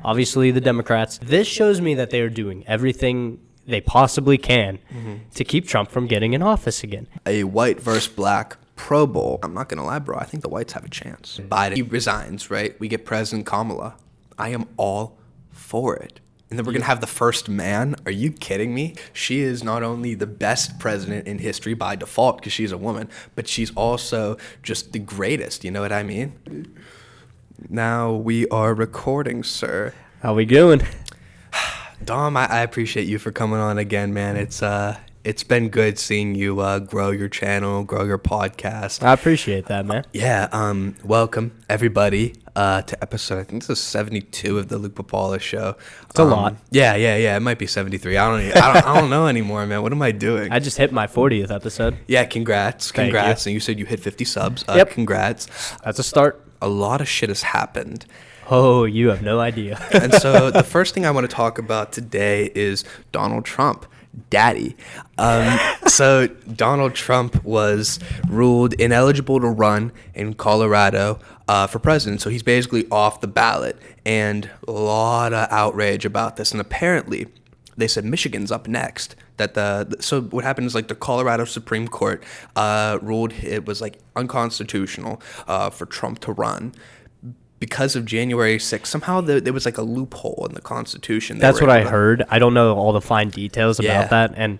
obviously the Democrats. This shows me that they are doing everything they possibly can to keep Trump from getting in office again. A white versus black Pro Bowl. I'm not going to lie, bro. I think the whites have a chance. Biden, he resigns, right? We get President Kamala. I am all for it. And then we're going to have the first man. Are you kidding me? She is not only the best president in history by default because she's a woman, but she's also just the greatest. You know what I mean? Now we are recording, sir. How we doing? Dom, I appreciate you for coming on again, man. It's been good seeing you grow your channel, grow your podcast. I appreciate that, man. Yeah. Welcome everybody to episode. I think this is 72 of the Luke Papala Show. It's a lot. Yeah. It might be 73. I don't know anymore, man. What am I doing? I just hit my 40th episode. Yeah. Congrats. Thank you. And you said you hit 50 subs. Yep. Congrats. That's a start. A lot of shit has happened. Oh, you have no idea. And so the first thing I want to talk about today is Donald Trump. Daddy. So Donald Trump was ruled ineligible to run in Colorado for president. So he's basically off the ballot, and a lot of outrage about this. And apparently they said Michigan's up next. So what happened is, like, the Colorado Supreme Court ruled it was like unconstitutional for Trump to run. Because of January 6th, somehow there was like a loophole in the Constitution. That's what I heard. I don't know all the fine details about that. And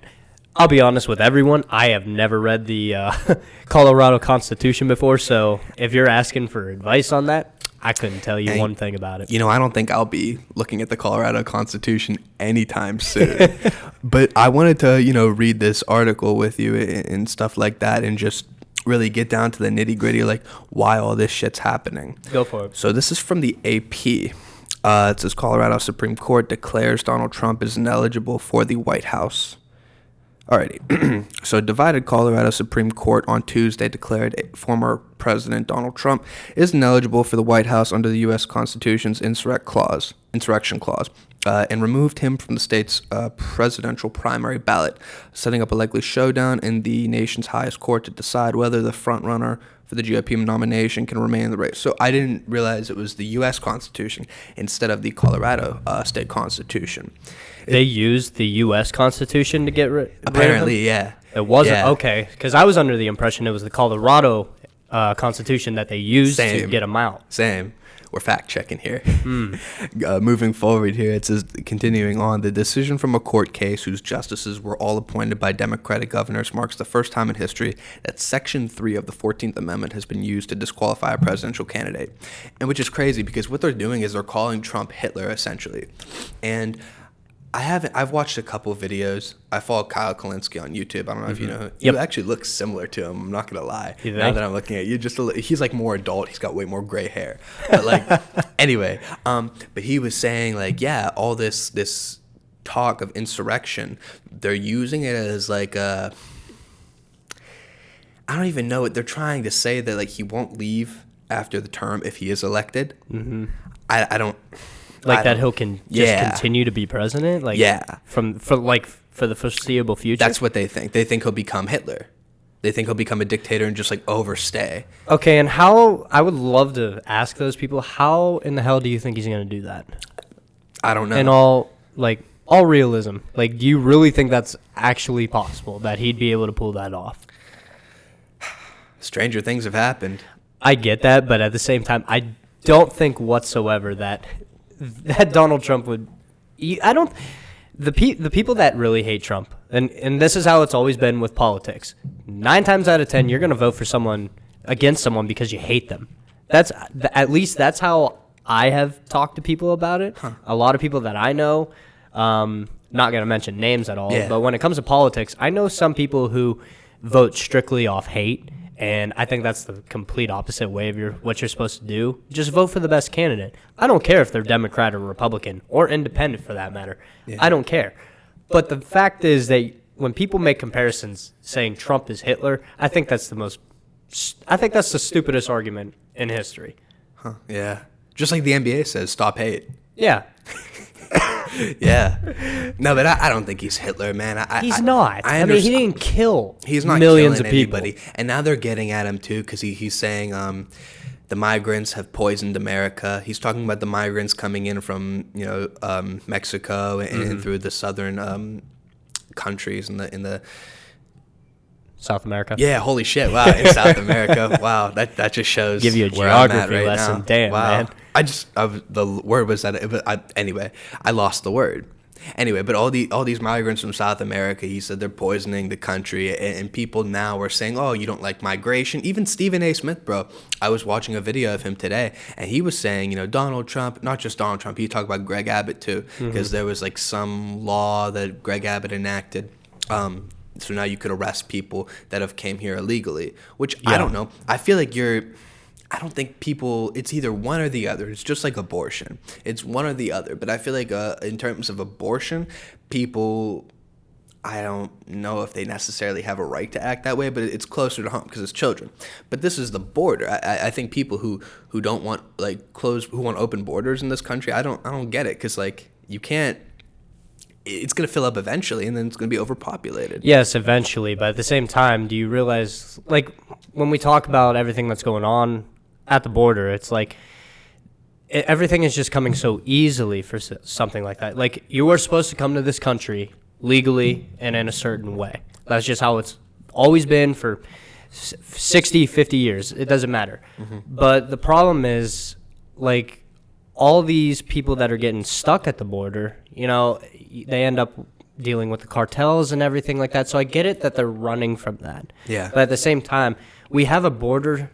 I'll be honest with everyone, I have never read the Colorado Constitution before. So if you're asking for advice on that, I couldn't tell you one thing about it. You know, I don't think I'll be looking at the Colorado Constitution anytime soon. But I wanted to, read this article with you and stuff like that, and just really get down to the nitty gritty, like why all this shit's happening. Go for it. So this is from the AP. It says Colorado Supreme Court declares Donald Trump is ineligible for the White House. Alrighty. So divided Colorado Supreme Court on Tuesday declared former President Donald Trump is ineligible for the White House under the U.S. Constitution's insurrection clause. And removed him from the state's presidential primary ballot, setting up a likely showdown in the nation's highest court to decide whether the frontrunner for the GOP nomination can remain in the race. So I didn't realize it was the U.S. Constitution instead of the Colorado state Constitution. They used the U.S. Constitution to get rid of him? Apparently, yeah. It wasn't? Yeah. Okay, because I was under the impression it was the Colorado Constitution that they used to get him out. Same. We're fact-checking here. Moving forward here, it says, continuing on, the decision from a court case whose justices were all appointed by Democratic governors marks the first time in history that Section 3 of the 14th Amendment has been used to disqualify a presidential candidate. And which is crazy, because what they're doing is they're calling Trump Hitler, essentially. And I've watched a couple of videos. I follow Kyle Kalinske on YouTube. I don't know if you know. You actually look similar to him. I'm not going to lie. Now that I'm looking at you, he's like more adult. He's got way more gray hair. But like, anyway, but he was saying, like, yeah, all this talk of insurrection, they're using it as like I don't even know what they're trying to say, that like he won't leave after the term if he is elected. Mm-hmm. I don't. Like that he'll continue to be president? Like, for the foreseeable future? That's what they think. They think he'll become Hitler. They think he'll become a dictator and just like overstay. Okay, and I would love to ask those people, how in the hell do you think he's going to do that? I don't know. In all realism. Like, do you really think that's actually possible, that he'd be able to pull that off? Stranger things have happened. I get that, but at the same time, I don't think whatsoever that Donald Trump would. The people that really hate Trump, and this is how it's always been with politics. 9 times out of 10, you're going to vote for someone against someone because you hate them. At least that's how I have talked to people about it. A lot of people that I know, not going to mention names at all, but when it comes to politics, I know some people who vote strictly off hate. And I think that's the complete opposite way of what you're supposed to do. Just vote for the best candidate. I don't care if they're Democrat or Republican or independent for that matter. Yeah. I don't care. But the fact is that when people make comparisons saying Trump is Hitler, I think that's the stupidest argument in history. Huh, yeah. Just like the NBA says, stop hate. Yeah. Yeah. No, but I don't think he's Hitler, man. He's not. I mean, he didn't kill he's not millions of people. Anybody. And now they're getting at him, too, because he's saying the migrants have poisoned America. He's talking about the migrants coming in from Mexico and through the southern countries in the South America. Yeah, holy shit! Wow, in South America. Wow, that just shows. Give you a where I'm at geography right lesson. now. Damn, wow. man. The word was that. Anyway, I lost the word. Anyway, but all these migrants from South America, he said they're poisoning the country, and people now are saying, oh, you don't like migration. Even Stephen A. Smith, bro. I was watching a video of him today, and he was saying, Donald Trump, not just Donald Trump, he talked about Greg Abbott too, because there was like some law that Greg Abbott enacted. So now you could arrest people that have came here illegally, which I don't know. I feel like I don't think people, it's either one or the other. It's just like abortion. It's one or the other. But I feel like in terms of abortion, people, I don't know if they necessarily have a right to act that way, but it's closer to home because it's children. But this is the border. I think people who don't want who want open borders in this country, I don't get it, because like you can't. It's going to fill up eventually, and then it's going to be overpopulated. Yes, eventually. But at the same time, do you realize, like, when we talk about everything that's going on at the border, it's like everything is just coming so easily for something like that. Like, you are supposed to come to this country legally and in a certain way. That's just how it's always been for 60, 50 years. It doesn't matter. But the problem is, like, all these people that are getting stuck at the border, they end up dealing with the cartels and everything like that. So I get it that they're running from that. Yeah. But at the same time, we have a border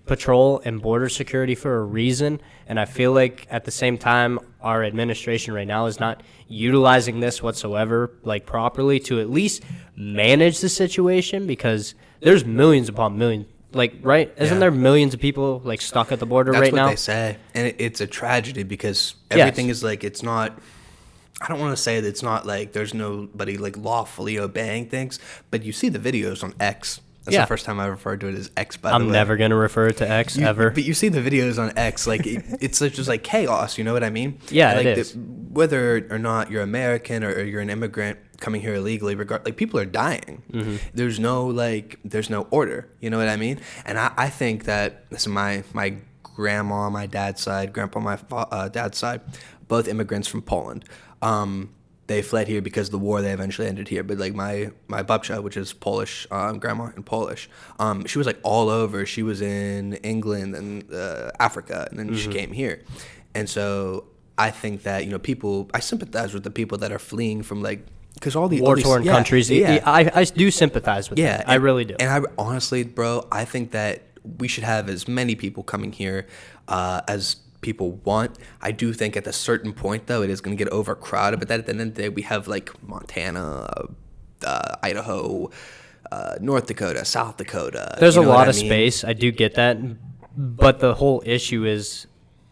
patrol and border security for a reason. And I feel like at the same time, our administration right now is not utilizing this whatsoever, properly to at least manage the situation, because there's millions upon millions. Right? Isn't there millions of people stuck at the border right now? That's what they say. And it's a tragedy because everything is it's not, I don't want to say that it's not there's nobody lawfully obeying things, but you see the videos on X. That's the first time I referred to it as X, by the way. I'm never going to refer to X ever. But you see the videos on X, it's just chaos, you know what I mean? Yeah, it is. Whether or not you're American or you're an immigrant coming here illegally, people are dying. There's no order, you know what I mean? And I think that this is my grandma on my dad's side, grandpa on my dad's side, both immigrants from Poland. They fled here because the war, they eventually ended here. But my babcia, which is Polish, grandma in Polish, she was all over. She was in England and Africa, and then she came here. And so I think that I sympathize with the people that are fleeing from because all the war-torn countries. I do sympathize with that. I really do. And I honestly, bro, I think that we should have as many people coming here as people want. I do think at a certain point, though, it is going to get overcrowded. But at the end of the day, we have Montana, Idaho, North Dakota, South Dakota. There's a lot of space. I do get that. But the whole issue is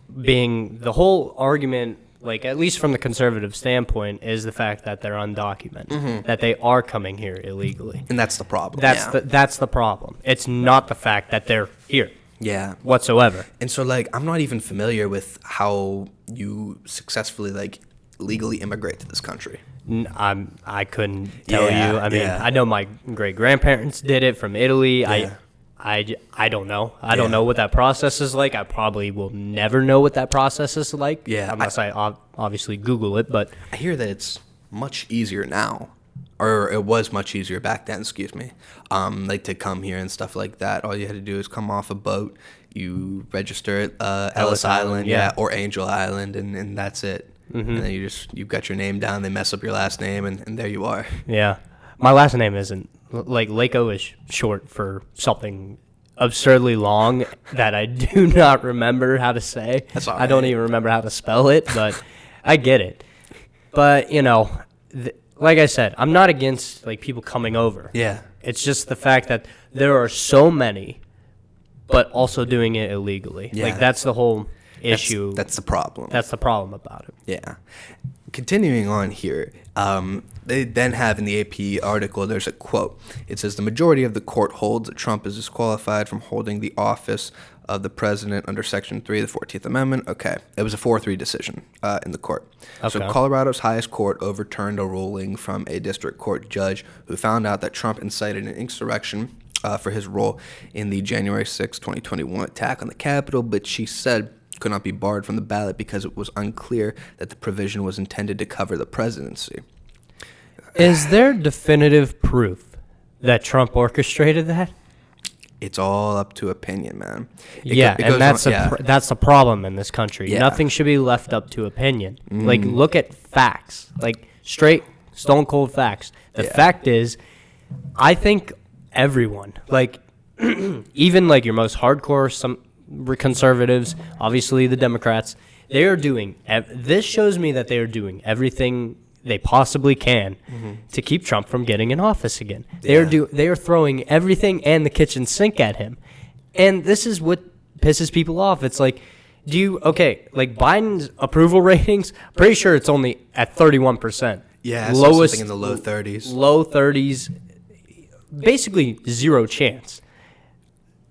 the whole argument, at least from the conservative standpoint, is the fact that they're undocumented, that they are coming here illegally. And that's the problem. That's the problem. It's not the fact that they're here. Yeah. Whatsoever. And so, I'm not even familiar with how you successfully, legally immigrate to this country. I couldn't tell you. I mean, I know my great-grandparents did it from Italy. Yeah. I don't know. I don't know what that process is like. I probably will never know what that process is like. Yeah. Unless I obviously Google it, but I hear that it's much easier now. Or it was much easier back then, excuse me, to come here and stuff like that. All you had to do is come off a boat, you register at Ellis Island, or Angel Island, and that's it. And then you've got your name down, they mess up your last name, and there you are. Yeah. My last name isn't, Layko is short for something absurdly long that I do not remember how to say. That's all right. I don't even remember how to spell it, but I get it. But, like I said, I'm not against people coming over. Yeah. It's just the fact that there are so many, but also doing it illegally. Yeah. That's the whole issue. That's the problem. That's the problem about it. Yeah. Continuing on here, they then have in the AP article, there's a quote. It says, the majority of the court holds that Trump is disqualified from holding the office of the president under Section 3 of the 14th Amendment. Okay. It was a 4-3 decision in the court. Okay. So Colorado's highest court overturned a ruling from a district court judge who found out that Trump incited an insurrection for his role in the January 6, 2021 attack on the Capitol, but she said could not be barred from the ballot because it was unclear that the provision was intended to cover the presidency. Is there definitive proof that Trump orchestrated that? It's all up to opinion, man. And that's the problem in this country. Yeah. Nothing should be left up to opinion. Like, look at facts. Like, straight, stone cold facts. The fact is, I think everyone, like, even like your most hardcore, some conservatives, obviously the Democrats, they are doing, this shows me that they are doing everything they possibly can to keep Trump from getting in office again. They are throwing everything and the kitchen sink at him. And this is what pisses people off. It's like, like Biden's approval ratings, pretty sure it's only at 31%. Yeah, lowest, something in the low 30s. Low 30s, basically zero chance.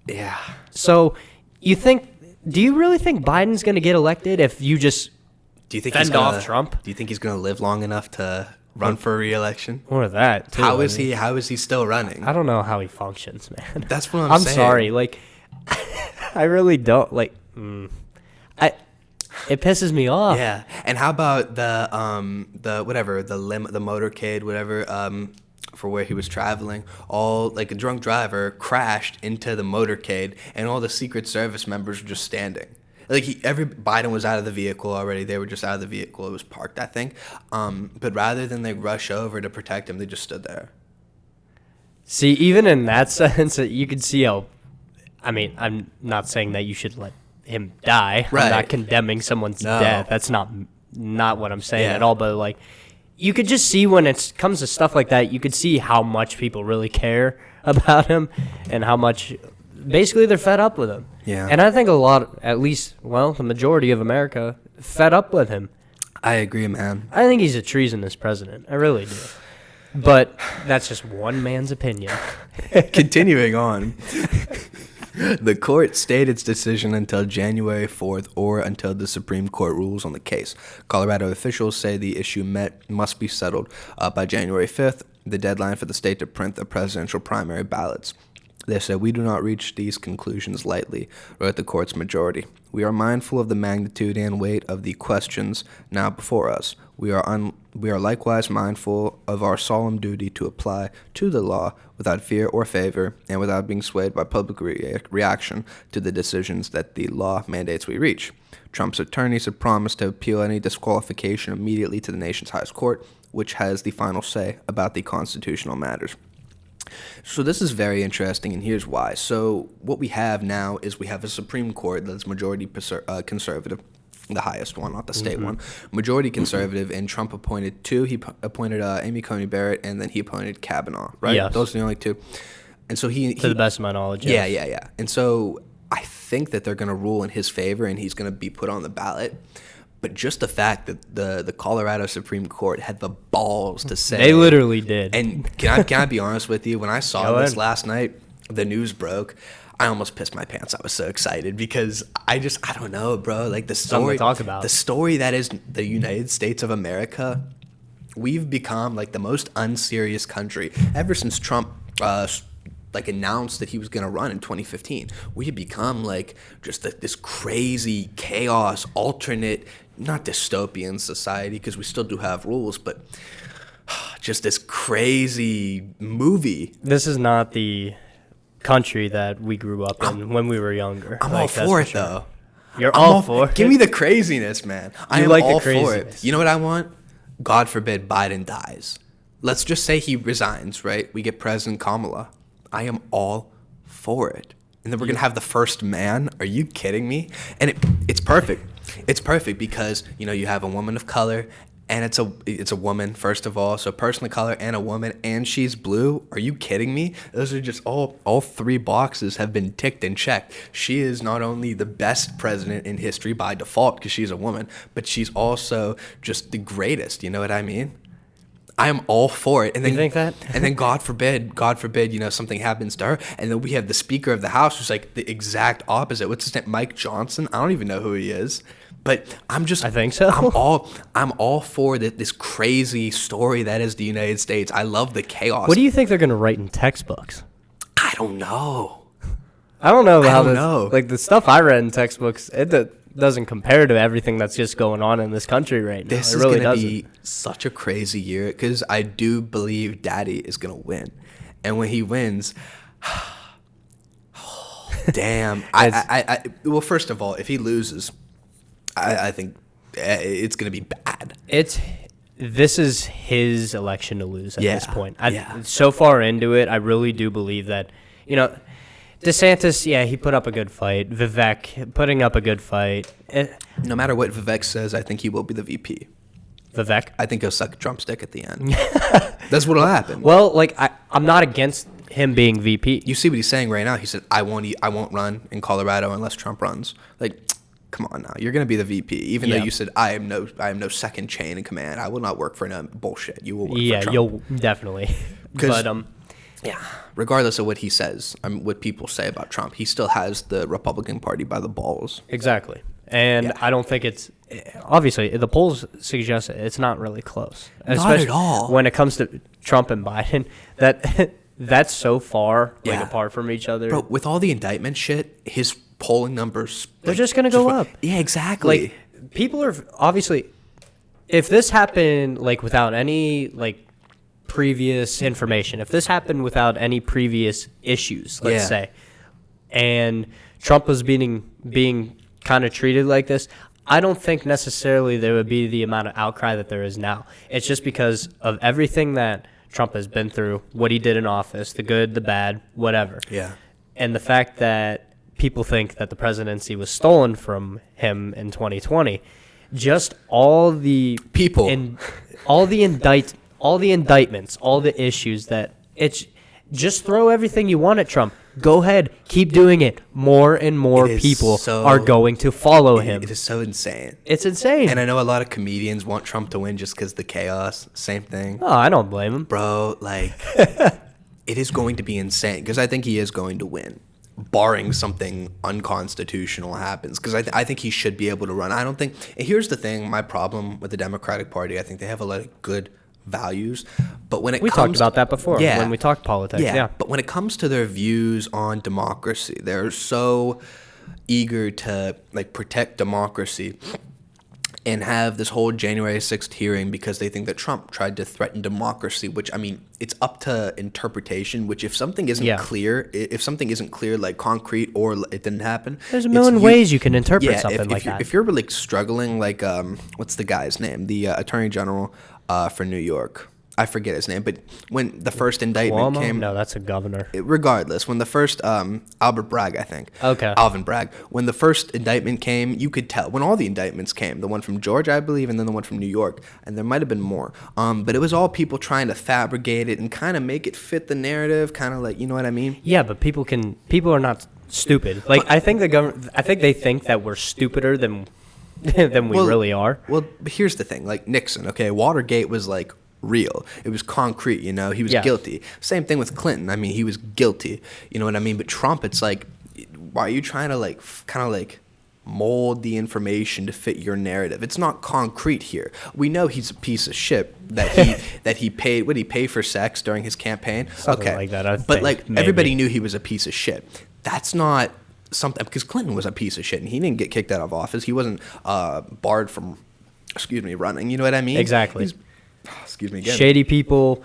Yeah. So do you really think Biden's going to get elected if you just fend off Trump? Do you think he's going to live long enough to run for re-election? Or that, too. How is he still running? I don't know how he functions, man. That's what I'm saying. I'm sorry. Like, I really don't. Like, it pisses me off. Yeah. And how about the motorcade, whatever, for where he was traveling, all like a drunk driver crashed into the motorcade and all the Secret Service members were just standing. Like Biden was out of the vehicle already. They were just out of the vehicle. It was parked, I think. But rather than rush over to protect him, they just stood there. See, even in that sense, you can see how, I mean, I'm not saying that you should let him die. Right. I'm not condemning someone's death. That's not what I'm saying at all. But like, you could just see when it comes to stuff like that, you could see how much people really care about him and how much basically they're fed up with him. Yeah. And I think the majority of America fed up with him. I agree, man. I think he's a treasonous president. I really do. But that's just one man's opinion. Continuing on. The court stayed its decision until January 4th or until the Supreme Court rules on the case. Colorado officials say the issue must be settled by January 5th, the deadline for the state to print the presidential primary ballots. They said, "We do not reach these conclusions lightly," wrote the court's majority. "We are mindful of the magnitude and weight of the questions now before us. We are likewise mindful of our solemn duty to apply to the law without fear or favor and without being swayed by public reaction to the decisions that the law mandates we reach." Trump's attorneys have promised to appeal any disqualification immediately to the nation's highest court, which has the final say about the constitutional matters. So this is very interesting, and here's why. So what we have now is we have a Supreme Court that's majority conservative, the highest one, not the state one, majority conservative, and Trump appointed two. He appointed Amy Coney Barrett, and then he appointed Kavanaugh, right? Yes. Those are the only two. And so he to the best of my knowledge, yes. Yeah. And so I think that they're going to rule in his favor, and he's going to be put on the ballot. But just the fact that the Colorado Supreme Court had the balls to say... They literally did. And can I be honest with you? When I saw this last night, the news broke, I almost pissed my pants. I was so excited because I don't know, bro. Like the story... Something to talk about. The story that is the United States of America, we've become like the most unserious country. Ever since Trump... announced that he was going to run in 2015, we had become like just this crazy chaos, alternate, not dystopian society, because we still do have rules, but just this crazy movie. This is not the country that we grew up in when we were younger. I'm all for it, though. You're all for it? Give me the craziness, man. I am like all the for it. craziness. You know what I want? God forbid Biden dies. Let's just say he resigns, right? We get President Kamala. I am all for it. And then we're going to have the first man. Are you kidding me? And it's perfect. It's perfect because, you have a woman of color, and it's a woman, first of all. So a person of color and a woman, and she's blue. Are you kidding me? Those are just all three boxes have been ticked and checked. She is not only the best president in history by default because she's a woman, but she's also just the greatest. You know what I mean? I am all for it. And then, you think that? And then God forbid, something happens to her. And then we have the Speaker of the House who's like the exact opposite. What's his name? Mike Johnson? I don't even know who he is. But I think so. I'm all for this crazy story that is the United States. I love the chaos. What do you think they're going to write in textbooks? I don't know. I don't know how don't know. Like, the stuff I read in textbooks, doesn't compare to everything that's just going on in this country right now. This it is really going to doesn't. be such a crazy year because I do believe Daddy is going to win. And when he wins, damn. Well, first of all, if he loses, I think it's going to be bad. This is his election to lose at this point. Yeah. So far into it, I really do believe that, DeSantis, he put up a good fight. Vivek putting up a good fight. No matter what Vivek says, I think he will be the VP. Vivek? I think he'll suck a drumstick at the end. That's what'll happen. Well, I'm not against him being VP. You see what he's saying right now? He said, I won't run in Colorado unless Trump runs. Like, come on now. You're going to be the VP. Even though you said, I am no second chain in command. I will not work for no bullshit. You will work for Trump. Yeah, you'll definitely. But, yeah, regardless of what he says, what people say about Trump, he still has the Republican Party by the balls. Exactly. And I don't think it's obviously the polls suggest it's not really close. Not at all. When it comes to Trump and Biden, that's so far apart from each other. Bro, with all the indictment shit, his polling numbers, they're just going to go up. Yeah, exactly. People are obviously, if this happened without any previous information, if this happened without any previous issues, let's say, and Trump was being kind of treated like this, I don't think necessarily there would be the amount of outcry that there is now. It's just because of everything that Trump has been through, what he did in office, the good, the bad, whatever. Yeah. And the fact that people think that the presidency was stolen from him in 2020, just all the people and all the indictments, all the issues that it's just throw everything you want at Trump. Go ahead, keep doing it. More and more people are going to follow him. It is so insane. It's insane. And I know a lot of comedians want Trump to win just because the chaos. Same thing. Oh, I don't blame him. Bro, it is going to be insane because I think he is going to win, barring something unconstitutional happens, because I think he should be able to run. I don't think – here's the thing, my problem with the Democratic Party, I think they have a lot of good values, but when we talked about that before when we talked politics. But when it comes to their views on democracy, they're so eager to protect democracy and have this whole January 6th hearing because they think that Trump tried to threaten democracy, which, I mean, it's up to interpretation, which if something isn't clear, concrete, or it didn't happen. There's a million ways you can interpret something like that. If you're struggling, what's the guy's name? The Attorney General for New York. I forget his name, but when the first indictment came... No, that's a governor. Regardless, when the first... Albert Bragg, I think. Okay. Alvin Bragg. When the first indictment came, you could tell. When all the indictments came, the one from Georgia, I believe, and then the one from New York, and there might have been more. But it was all people trying to fabricate it and kind of make it fit the narrative, kind of you know what I mean? Yeah, but people are not stupid. I think they think that we're stupider than we really are. Well, here's the thing. Nixon, okay? Watergate was real. It was concrete, he was guilty. Same thing with Clinton. I mean, he was guilty. You know what I mean? But Trump, it's why are you trying to mold the information to fit your narrative? It's not concrete here. We know he's a piece of shit that he paid. What did he pay for sex during his campaign? Something like that. But everybody knew he was a piece of shit. That's not something, because Clinton was a piece of shit and he didn't get kicked out of office. He wasn't barred from running. You know what I mean? Exactly. Excuse me again. Shady people.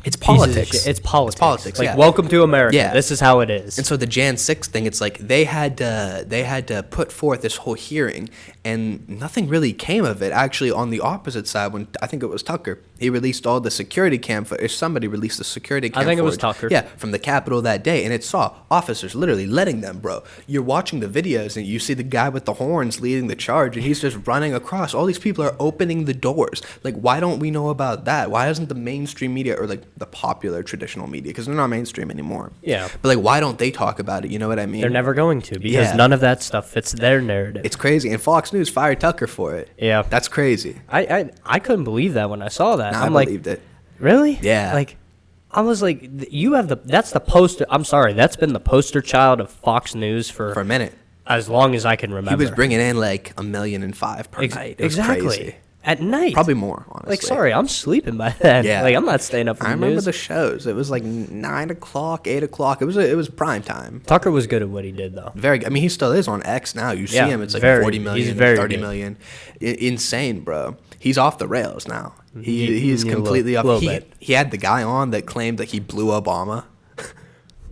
It's politics. It's politics. Yeah. Welcome to America. Yeah. This is how it is. And so the Jan 6th thing, it's they had to put forth this whole hearing, and nothing really came of it. Actually, on the opposite side, when I think it was Tucker, he released all the security cam footage. Somebody released the security cam I think footage. It was Tucker. Yeah, from the Capitol that day, and it saw officers literally letting them, bro. You're watching the videos, and you see the guy with the horns leading the charge, and he's just running across. All these people are opening the doors. Why don't we know about that? Why doesn't the mainstream media, or the popular traditional media, because they're not mainstream anymore? Yeah. But why don't they talk about it? You know what I mean? They're never going to, because none of that stuff fits their narrative. It's crazy, and Fox News fired Tucker for it. Yeah. That's crazy. I couldn't believe that when I saw that. I believed it. Really? Yeah. I was you have that's the poster. I'm sorry, that's been the poster child of Fox News for a minute, as long as I can remember. He was bringing in $1.5 million per night. It was exactly. crazy. At night? Probably more, honestly. Like, sorry, I'm sleeping by then. Yeah. Like, I'm not staying up for the I remember news. the shows. It was like 9 o'clock, 8 o'clock. It was prime time. Tucker was good at what he did, though. Very good. I mean, he still is on X now. You see Yeah, him. It's like very- 40 million, he's very 30 good. million. Insane, bro. He's off the rails now. He's a completely little off. bit. He had the guy on that claimed that he blew Obama.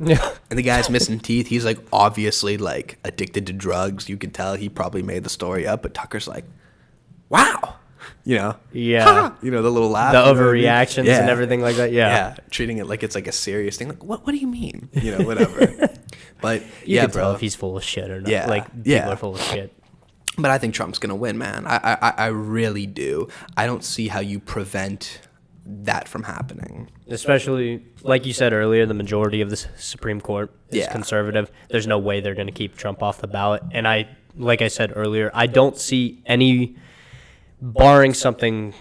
Yeah. And the guy's missing teeth. He's like obviously like addicted to drugs. You could tell he probably made the story up, but Tucker's like, wow. You know? Yeah. Ha! You know, the little laugh. The you know what I mean? overreactions Yeah. and everything like that. Yeah. Yeah. Treating it like it's like a serious thing. Like, what do you mean? You know, whatever. But You yeah, can bro. tell if he's full of shit or not. Yeah, Like, people yeah. are full of shit. But I think Trump's gonna win, man. I really do. I don't see how you prevent that from happening. Especially, like you said earlier, the majority of the Supreme Court is Yeah. conservative. There's no way they're going to keep Trump off the ballot. And like I said earlier, I don't see any, barring something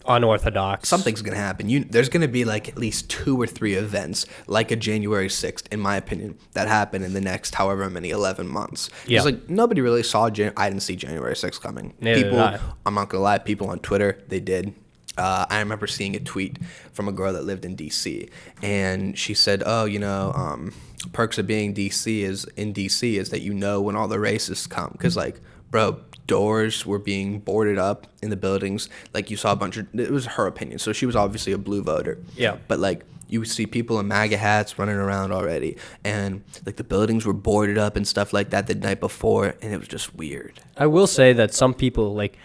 unorthodox. Something's gonna happen. There's gonna be like at least 2 or 3 events, like a January 6th, in my opinion, that happen in the next however many 11 months. Yeah. It's like nobody really saw. I didn't see January 6th coming. Neither People, did I. I'm not gonna lie. People on Twitter, they did. I remember seeing a tweet from a girl that lived in D.C. and she said, "Oh, you know, perks of being in D.C. is that you know when all the racists come, because like, bro, doors were being boarded up in the buildings. Like you saw a bunch of. It was her opinion, so she was obviously a blue voter. Yeah. But like." You would see people in MAGA hats running around already, and like the buildings were boarded up and stuff like that the night before, and it was just weird. I will say that some people, like,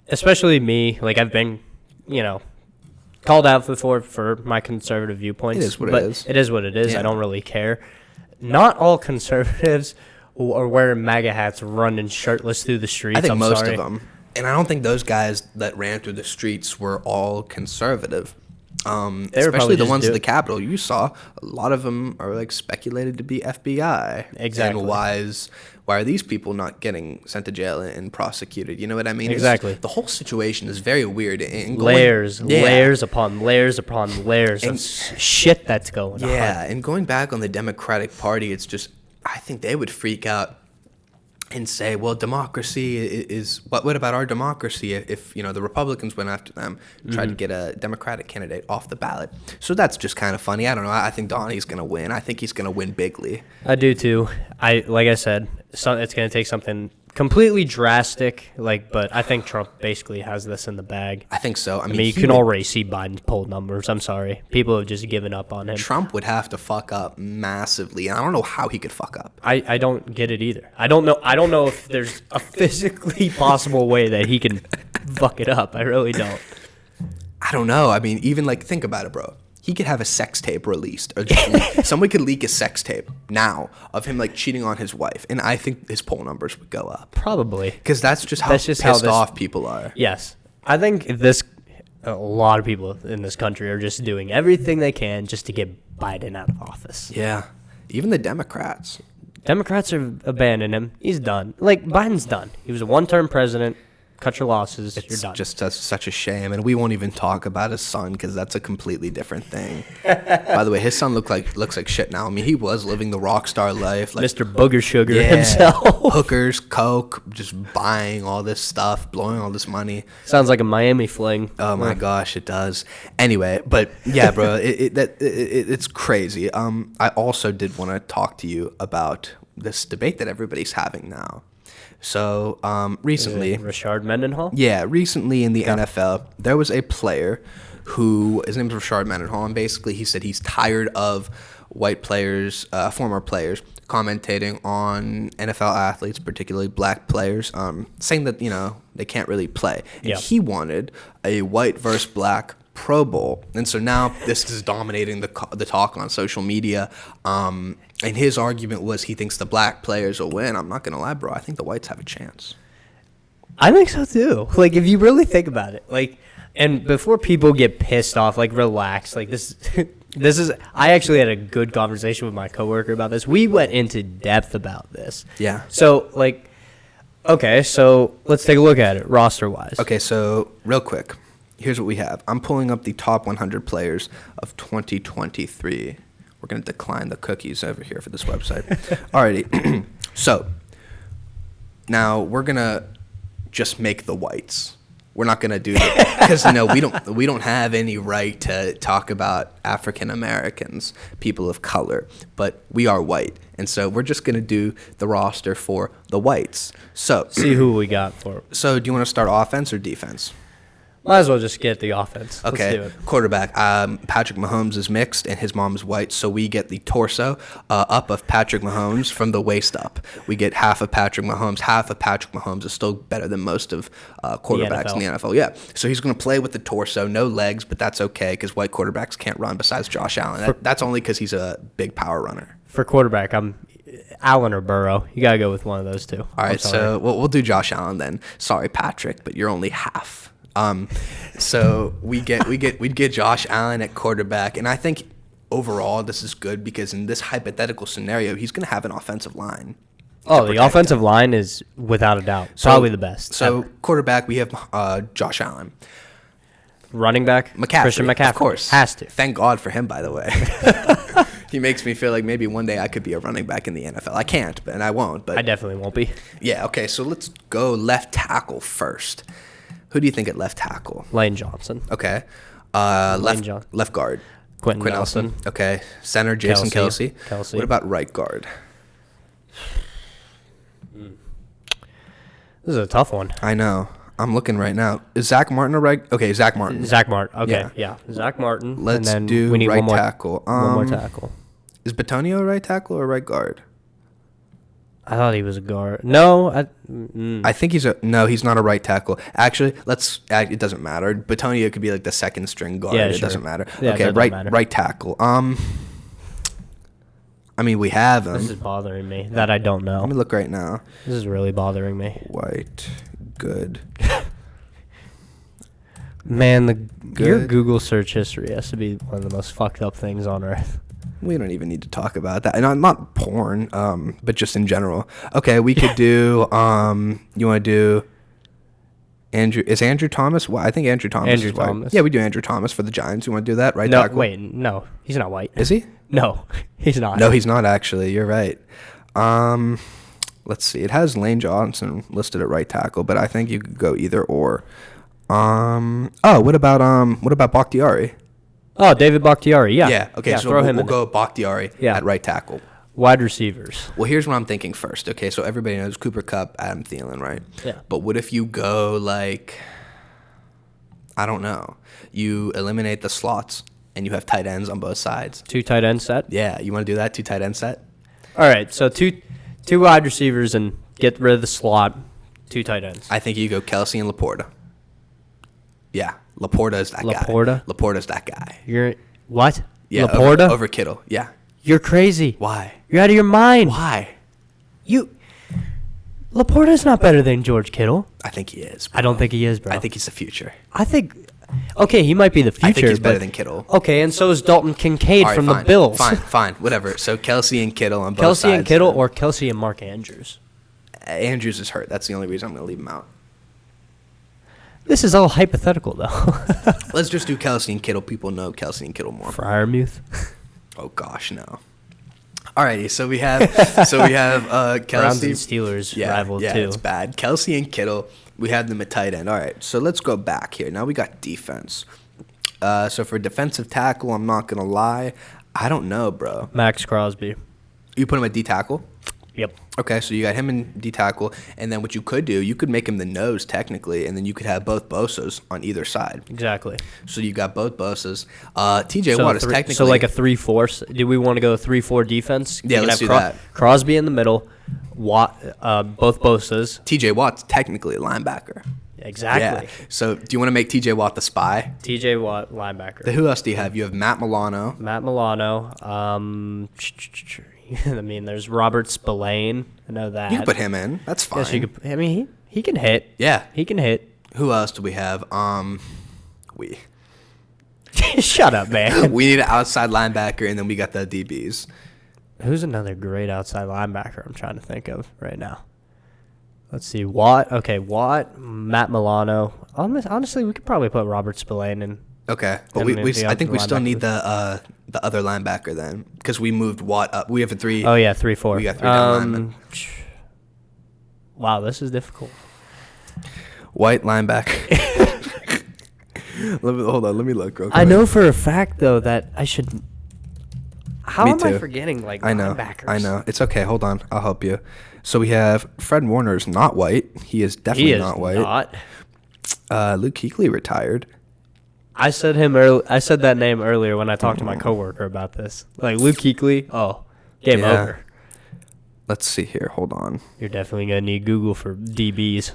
especially me, like, I've been, called out before for my conservative viewpoints. It is what it but is. It is what it is. Yeah. I don't really care. Not all conservatives are wearing MAGA hats running shirtless through the streets. I think I'm most sorry. of them, and I don't think those guys that ran through the streets were all conservative. Especially probably the just ones in the Capitol. You saw a lot of them are like speculated to be FBI. Exactly. And why are these people not getting sent to jail and prosecuted? You know what I mean? Exactly. The whole situation is very weird. And Layers Yeah. upon layers of shit that's going on. Yeah, and going back on the Democratic Party, it's just I think they would freak out and say, well, democracy is what about our democracy if the Republicans went after them, tried to get a Democratic candidate off the ballot. So that's just kind of funny. I don't know. I think Donnie's going to win. I think he's going to win bigly. I do too. Like I said, it's going to take something completely drastic, but I think Trump basically has this in the bag. I think so. I mean, you he can would- already see Biden's poll numbers. I'm sorry. People have just given up on him. Trump would have to fuck up massively, and I don't know how he could fuck up. I don't get it either. I don't know if there's a physically possible way that he can fuck it up. I really don't. I don't know. I mean, even think about it, bro. He could have a sex tape released, or just somebody could leak a sex tape now of him cheating on his wife, and I think his poll numbers would go up Probably. because that's just how That's just how pissed this- off people are. Yes. I think a lot of people in this country are just doing everything they can just to get Biden out of office. Yeah, even the Democrats. Democrats are abandoning him. He's done. Biden's done. He was a one-term president. Cut your losses. You're It's done. just such a shame, and we won't even talk about his son because that's a completely different thing. By the way, his son looks like shit now. I mean, he was living the rock star life, Mr. Booger Sugar yeah, himself. hookers, coke, just buying all this stuff, blowing all this money. Sounds like a Miami fling. Oh my gosh, it does. Anyway, but yeah, bro, it's crazy. I also did want to talk to you about this debate that everybody's having now. So recently, Rashard Mendenhall? yeah, recently in the NFL, there was a player who his name is Rashard Mendenhall, and basically he said he's tired of white players, former players, commentating on NFL athletes, particularly black players, saying that they can't really play. And Yeah. he wanted a white versus black Pro Bowl, and so now this is dominating the talk on social media. And his argument was he thinks the black players will win. I'm not gonna lie, bro. I think the whites have a chance. I think so too. If you really think about it, and before people get pissed off, relax. This, this is. I actually had a good conversation with my coworker about this. We went into depth about this. Yeah. So, okay, so let's take a look at it roster wise. Okay, so real quick, here's what we have. I'm pulling up the top 100 players of 2023. We're going to decline the cookies over here for this website. Alrighty. So, now we're going to just make the whites. We're not gonna do that because we don't have any right to talk about African Americans, people of color, but we are white, and so we're just gonna do the roster for the whites. So See who we got for it. So do you want to start offense or defense? Might as well just get the offense. Okay, Let's do it. quarterback. Patrick Mahomes is mixed, and his mom is white, so we get the torso up of Patrick Mahomes from the waist up. We get half of Patrick Mahomes. Half of Patrick Mahomes is still better than most of quarterbacks in the NFL. Yeah, so he's going to play with the torso, no legs, but that's okay because white quarterbacks can't run besides Josh Allen. That's only because he's a big power runner. For quarterback, I'm Allen or Burrow. You got to go with one of those two. All right, so we'll do Josh Allen then. Sorry, Patrick, but you're only half. So we'd get Josh Allen at quarterback, and I think overall this is good because in this hypothetical scenario, he's going to have an offensive line. Oh, the offensive line is without a doubt probably the best. So quarterback, we have Josh Allen. Running back, McCaffrey, Christian McCaffrey, of course, has to. Thank God for him, by the way. He makes me feel like maybe one day I could be a running back in the NFL. I can't, and I won't. But I definitely won't be. Yeah. Okay. So let's go left tackle first. Who do you think at left tackle? Lane Johnson. Okay. John. Left guard. Quentin Nelson. Okay. Center Jason Kelsey. Kelsey. What about right guard? This is a tough one. I know. I'm looking right now. Is Zach Martin a right? Okay, Zach Martin. Zach Martin. Okay. Yeah. Zach Martin. Let's and then do we need right one more tackle. One more tackle. Is Batonio a right tackle or right guard? I thought he was a guard. No, I think he's not a right tackle. Actually, it doesn't matter. Batonio could be like the second string guard. Yeah, it sure. doesn't matter. Yeah, okay, right tackle. I mean, we have him. This is bothering me that I don't know. Let me look right now. This is really bothering me. White, good. Man, your Google search history has to be one of the most fucked up things on earth. We don't even need to talk about that. And not porn, but just in general. Okay, we could do. You want to do Andrew? Is Andrew Thomas? Well, I think Andrew Thomas. Andrew is white. Thomas. Yeah, we do Andrew Thomas for the Giants. You want to do that, right? No, tackle? wait, no, he's not white. Is he? No, he's not. No, he's not actually. You're right. Let's see. It has Lane Johnson listed at right tackle, but I think you could go either or. What about Bakhtiari? Oh, David Bakhtiari. Yeah. Yeah. Okay. Yeah, so throw him we'll in go Bakhtiari at right tackle. Wide receivers. Well, here's what I'm thinking first. Okay, so everybody knows Cooper Kupp, Adam Thielen, right? Yeah. But what if you go like, I don't know, you eliminate the slots and you have tight ends on both sides? 2 tight end set. Yeah, you want to do that? 2 tight end set? All right, so two wide receivers and get rid of the slot. 2 tight ends. I think you go Kelsey and Laporta. Yeah, Laporta is that guy. Laporta's that guy. You're what? Yeah, Laporta over Kittle. Yeah. You're crazy. Why? You're out of your mind. Why? Laporta's not better than George Kittle. I think he is. I don't think he is, bro. I think he's the future. Okay, he might be the future. I think he's better than Kittle. Okay, and so is Dalton Kincaid from the Bills. Fine, whatever. So Kelsey and Kittle on both sides. Kelsey and Kittle or Kelsey and Mark Andrews? Andrews is hurt. That's the only reason I'm going to leave him out. This is all hypothetical, though. Let's just do Kelsey and Kittle. People know Kelsey and Kittle more. Freiermuth. Oh gosh, no. Alrighty, so we have Kelsey. Browns and Steelers rival too. Yeah, it's bad. Kelsey and Kittle. We have them at tight end. All right, so let's go back here. Now we got defense. So for defensive tackle, I'm not gonna lie, I don't know, bro. Max Crosby. You put him at D tackle? Yep. Okay, so you got him in D tackle, and then what you could do, you could make him the nose technically, and then you could have both Bosa's on either side. Exactly. So you got both Bosa's. TJ Watt is technically so like a 3-4. Do we want to go 3-4 defense? Yeah, let's do that. Crosby in the middle, Watt, both Bosa's. TJ Watt's technically a linebacker. Exactly. Yeah. So do you want to make TJ Watt the spy? TJ Watt, linebacker. Who else do you have? You have Matt Milano. I mean, there's Robert Spillane. I know that. You can put him in. That's fine. Yes, you could. I mean, he can hit. Yeah. He can hit. Who else do we have? Shut up, man. We need an outside linebacker, and then we got the DBs. Who's another great outside linebacker I'm trying to think of right now? Let's see. Watt. Okay, Watt, Matt Milano. Honestly, we could probably put Robert Spillane in. Okay, but I think we still need the other linebacker then, because we moved Watt up. We have a 3. Oh yeah, 3-4. We got 3 down linemen. Wow, this is difficult. White linebacker. Hold on. Let me look real quick. I know for a fact though that I should. How Me am I too. forgetting like I know. linebackers? I know. It's okay. Hold on. I'll help you. So we have Fred Warner's not white. He is definitely He is not white. not. Luke Kuechly retired. I said him early. I said that name earlier when I talked to my coworker about this. Like Luke Kuechly. Oh, game Yeah. over. Let's see here. Hold on. You're definitely gonna need Google for DBs.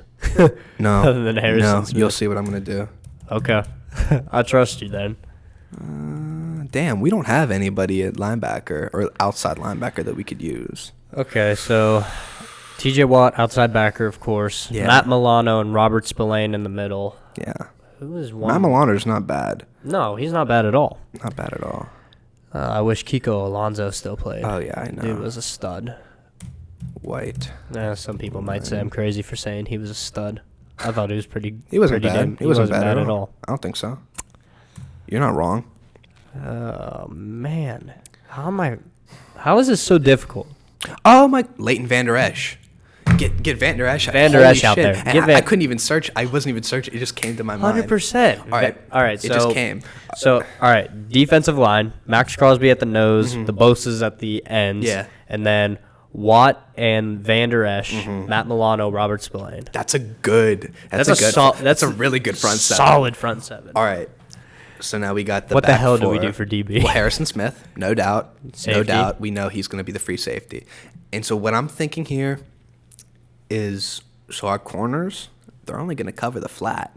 No. Other than Harrison No. Smith. You'll see what I'm gonna do. Okay. I trust you then. Damn, we don't have anybody at linebacker or outside linebacker that we could use. Okay, so T.J. Watt, outside backer, of course. Yeah. Matt Milano and Robert Spillane in the middle. Yeah. Who is one? Matt Milano's not bad. No, he's not bad at all. Not bad at all. I wish Kiko Alonso still played. Oh, yeah, I know. Dude was a stud. White. Some people might say I'm crazy for saying he was a stud. I thought he was pretty. He wasn't pretty bad. damn- He wasn't bad at all. I don't think so. You're not wrong. Oh man, how is this so difficult? Oh my, Leighton Van Der Esch. Get Van Der Esch. Van Der Holy Esch out shit. there. And Get I Van- couldn't even search. I wasn't even searching. It just came to my mind. 100%. All right. So It just came. So all right, defensive line. Max Crosby at the nose, the Bosa's at the ends. Yeah. And then Watt and Van Der Esch, Matt Milano, Robert Spillane. That's a good. That's a really good front seven. Solid front seven. All right. So now we got the What the back hell do we four. do for DB? Well, Harrison Smith, no doubt. No Safety. doubt. We know he's going to be the free safety. And so what I'm thinking here is, so our corners, they're only going to cover the flat.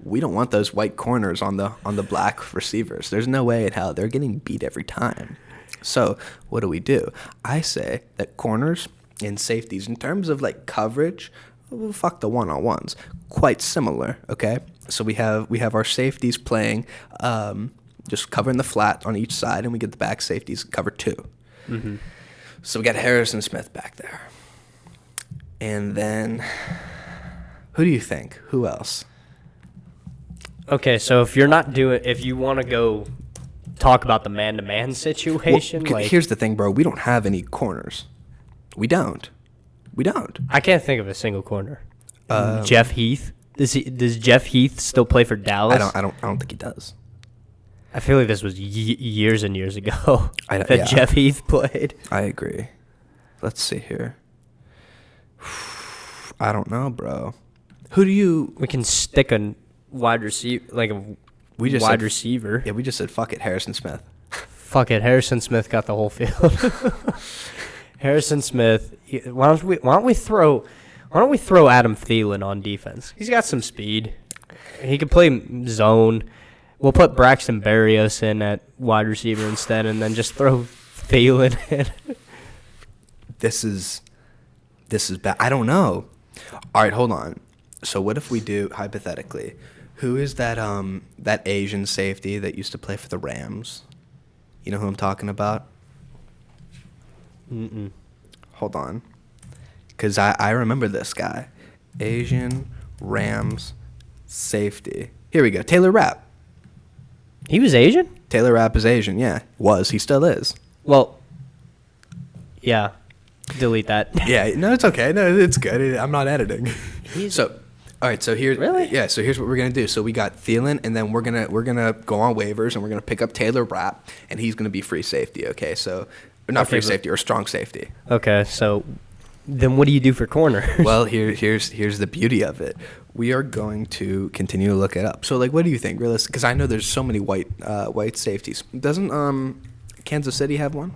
We don't want those white corners on the black receivers. There's no way in hell. They're getting beat every time. So what do? I say that corners and safeties, in terms of like coverage, well, fuck the one-on-ones. Quite similar, okay? So we have our safeties playing, just covering the flat on each side, and we get the back safeties cover two. Mm-hmm. So we got Harrison Smith back there. And then, who do you think? Who else? Okay, so if you want to go talk about the man-to-man situation, Well, like here's the thing, bro. We don't have any corners. We don't. I can't think of a single corner. Jeff Heath. Does Jeff Heath still play for Dallas? I don't think he does. I feel like this was years and years ago that yeah. Jeff Heath played. I agree. Let's see here. I don't know, bro. Who do you? We can stick a wide receiver, like a wide receiver. Yeah, we just said fuck it, Harrison Smith. Fuck it, Harrison Smith got the whole field. Harrison Smith. Why don't we throw Adam Thielen on defense? He's got some speed. He could play zone. We'll put Braxton Berrios in at wide receiver instead, and then just throw Thielen in. This is bad. I don't know. All right, hold on. So what if we do, hypothetically, who is that Asian safety that used to play for the Rams? You know who I'm talking about? Mm-mm. Hold on. Because I remember this guy. Asian Rams safety. Here we go. Taylor Rapp. He was Asian? Taylor Rapp is Asian, yeah. Was. He still is. Well, yeah. Delete that. Yeah, no, it's okay. No, it's good. I'm not editing. He's So, all right, so here's Really? Yeah, so here's what we're gonna do. So we got Thielen, and then we're gonna go on waivers, and we're gonna pick up Taylor Rapp, and he's gonna be free safety. Okay, so not free safety or strong safety. okay. So then, what do you do for corner? Well, here's the beauty of it. We are going to continue to look it up. So, like, what do you think, realistic? Because I know there's so many white safeties. Doesn't Kansas City have one?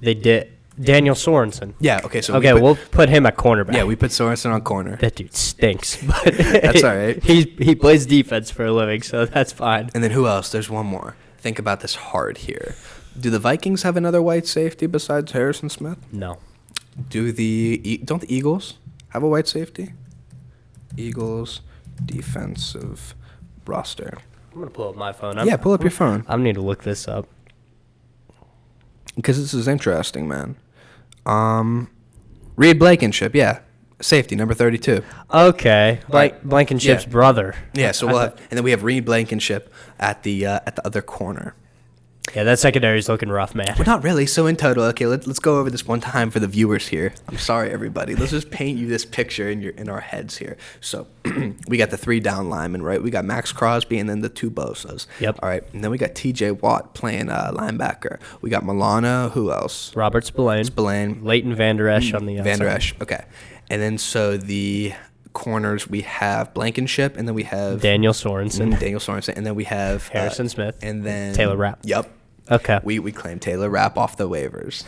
They did. Daniel Sorensen. Yeah. Okay. So We'll put him at cornerback. yeah, we put Sorensen on corner. That dude stinks. But That's all right. He plays defense for a living, so that's fine. And then who else? There's one more. Think about this hard here. Do the Vikings have another white safety besides Harrison Smith? No. Don't the Eagles have a white safety? Eagles defensive roster. I'm gonna pull up my phone. Yeah, pull up your phone. I need to look this up. Because this is interesting, man. Reed Blankenship, yeah. Safety, number 32. Okay, Right. Blankenship's Yeah. brother. Yeah, so we'll have, and then we have Reed Blankenship at the other corner. Yeah, that secondary's looking rough, man. Well, not really. So in total, okay, let's go over this one time for the viewers here. I'm sorry, everybody. Let's just paint you this picture in our heads here. So we got the 3 down linemen, right? We got Max Crosby and then the 2 Bosas. Yep. All right, and then we got T.J. Watt playing linebacker. We got Milano. Who else? Robert Spillane. Leighton Vander Esch on the outside. Vander Esch. Okay, and then so the corners we have Blankenship, and then we have Daniel Sorensen, and then we have Harrison Smith, and then Taylor Rapp. Yep. Okay. We claim Taylor Rapp off the waivers.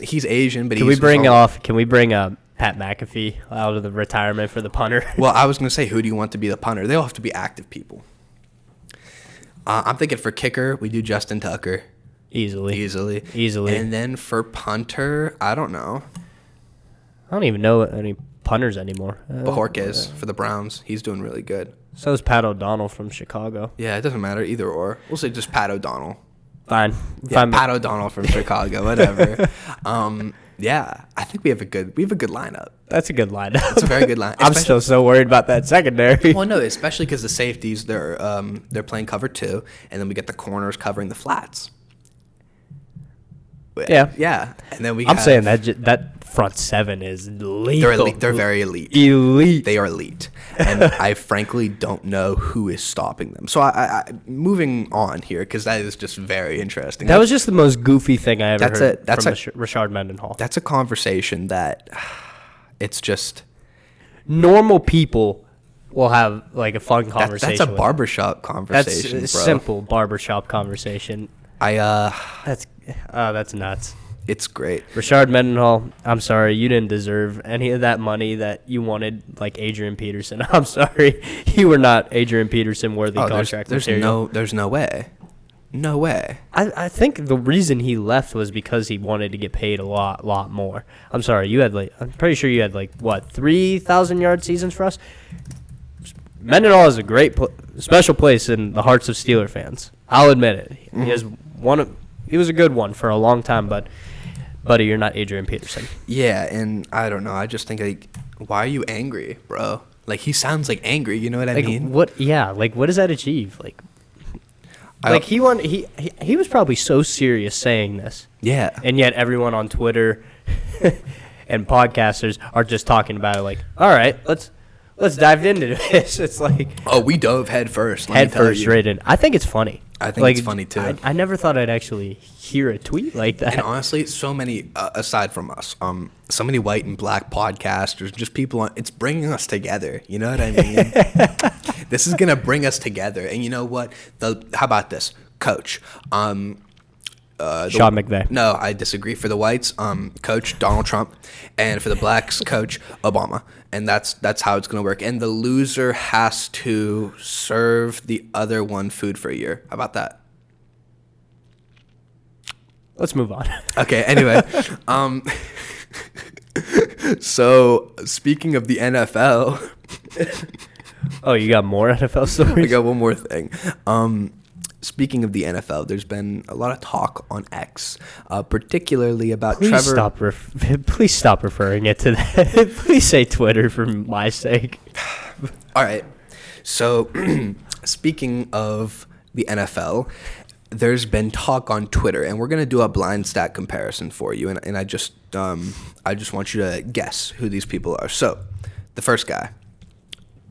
He's Asian, but Can we bring Pat McAfee out of the retirement for the punter? Well, I was gonna say, who do you want to be the punter? They all have to be active people. I'm thinking for kicker, we do Justin Tucker. Easily. And then for punter, I don't know. I don't even know any punters anymore. Bajorquez for the Browns. He's doing really good. So is Pat O'Donnell from Chicago. Yeah, it doesn't matter either or. We'll say just Pat O'Donnell. Fine. Yeah, Pat O'Donnell from Chicago, whatever. Yeah, I think we have a good lineup. That's a good lineup. It's a very good lineup. I'm still so worried about that secondary. Well, no, especially because the safeties they're playing cover 2, and then we get the corners covering the flats. Yeah, and then I'm saying that front 7 is lethal. They're elite. They're very elite. They are elite, and I frankly don't know who is stopping them. So I moving on here because that is just very interesting. That was just the most goofy thing I ever heard from Rashard Mendenhall. That's a conversation that it's just normal people will have like a fun conversation. That's a barbershop conversation. That's a simple barbershop conversation. That's nuts. It's great. Rashard Mendenhall, I'm sorry, you didn't deserve any of that money that you wanted, like Adrian Peterson. I'm sorry, you were not Adrian Peterson worthy contract material. There's no way. No way. I think the reason he left was because he wanted to get paid a lot more. I'm sorry, I'm pretty sure you had 3,000-yard seasons for us. Mendenhall is a great, special place in the hearts of Steeler fans. I'll admit it. Mm-hmm. He was a good one for a long time, but buddy, you're not Adrian Peterson. Yeah, and I don't know. I just think why are you angry, bro? He sounds angry. You know what I mean? What? Yeah. What does that achieve? He was probably so serious saying this. Yeah. And yet everyone on Twitter and podcasters are just talking about it. All right, let's dive into this. It's we dove head first. Straight in. I think it's funny. I think it's funny too. I never thought I'd actually hear a tweet like that. And honestly, so many aside from us, so many white and black podcasters, just people it's bringing us together. You know what I mean? This is gonna bring us together. And you know what? How about this, Coach? Sean McVay. No, I disagree. For the whites, Coach Donald Trump, and for the blacks, Coach Obama, and that's how it's gonna work. And the loser has to serve the other one food for a year. How about that? Let's move on. Okay. Anyway, so speaking of the NFL, oh, you got more NFL stories? I got one more thing. Speaking of the NFL, there's been a lot of talk on X, particularly about Trevor. Please stop referring it to that. Please say Twitter for my sake. All right. So, speaking of the NFL, there's been talk on Twitter, and we're gonna do a blind stat comparison for you, and I just want you to guess who these people are. So, the first guy.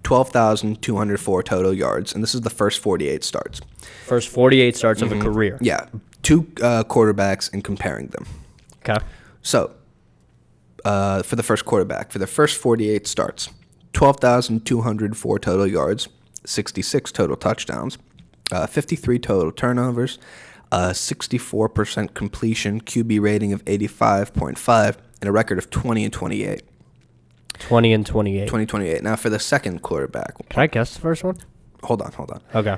12,204 total yards, and this is the first 48 starts. First 48 starts of a career. Yeah, 2 quarterbacks and comparing them. Okay. So, for the first quarterback, for the first 48 starts, 12,204 total yards, 66 total touchdowns, 53 total turnovers, 64% completion, QB rating of 85.5, and a record of 20-28. 20-28. 20-28. Now for the second quarterback. Can I guess the first one? Hold on. Okay.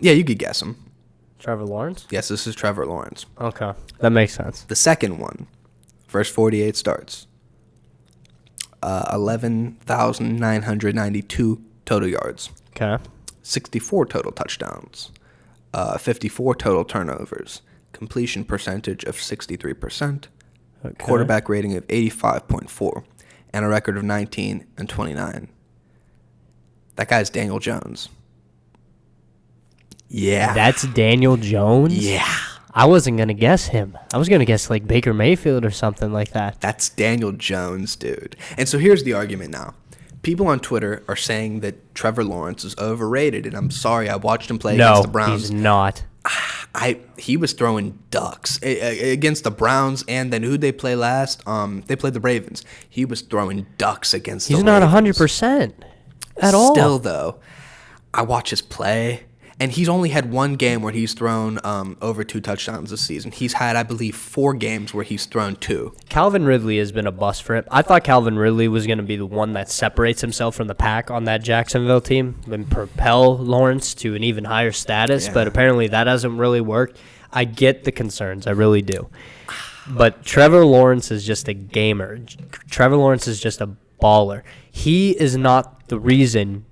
Yeah, you could guess him. Trevor Lawrence? Yes, this is Trevor Lawrence. Okay. That makes sense. The second one, first 48 starts, 11,992 total yards. Okay. 64 total touchdowns, 54 total turnovers, completion percentage of 63%, quarterback rating of 85.4, and a record of 19-29. That guy's Daniel Jones. Yeah. That's Daniel Jones? Yeah. I wasn't going to guess him. I was going to guess like Baker Mayfield or something like that. That's Daniel Jones, dude. And so here's the argument now. People on Twitter are saying that Trevor Lawrence is overrated, and I'm sorry. I watched him play against the Browns. He's not. He was throwing ducks against the Browns, and then who'd they play last? They played the Ravens. He was throwing ducks against the Ravens. He's not 100% at all. Still, though, I watch his play, and he's only had one game where he's thrown over 2 touchdowns this season. He's had, I believe, 4 games where he's thrown 2. Calvin Ridley has been a bust for him. I thought Calvin Ridley was going to be the one that separates himself from the pack on that Jacksonville team and propel Lawrence to an even higher status, but apparently that hasn't really worked. I get the concerns. I really do. But Trevor Lawrence is just a gamer. Trevor Lawrence is just a baller. He is not the reason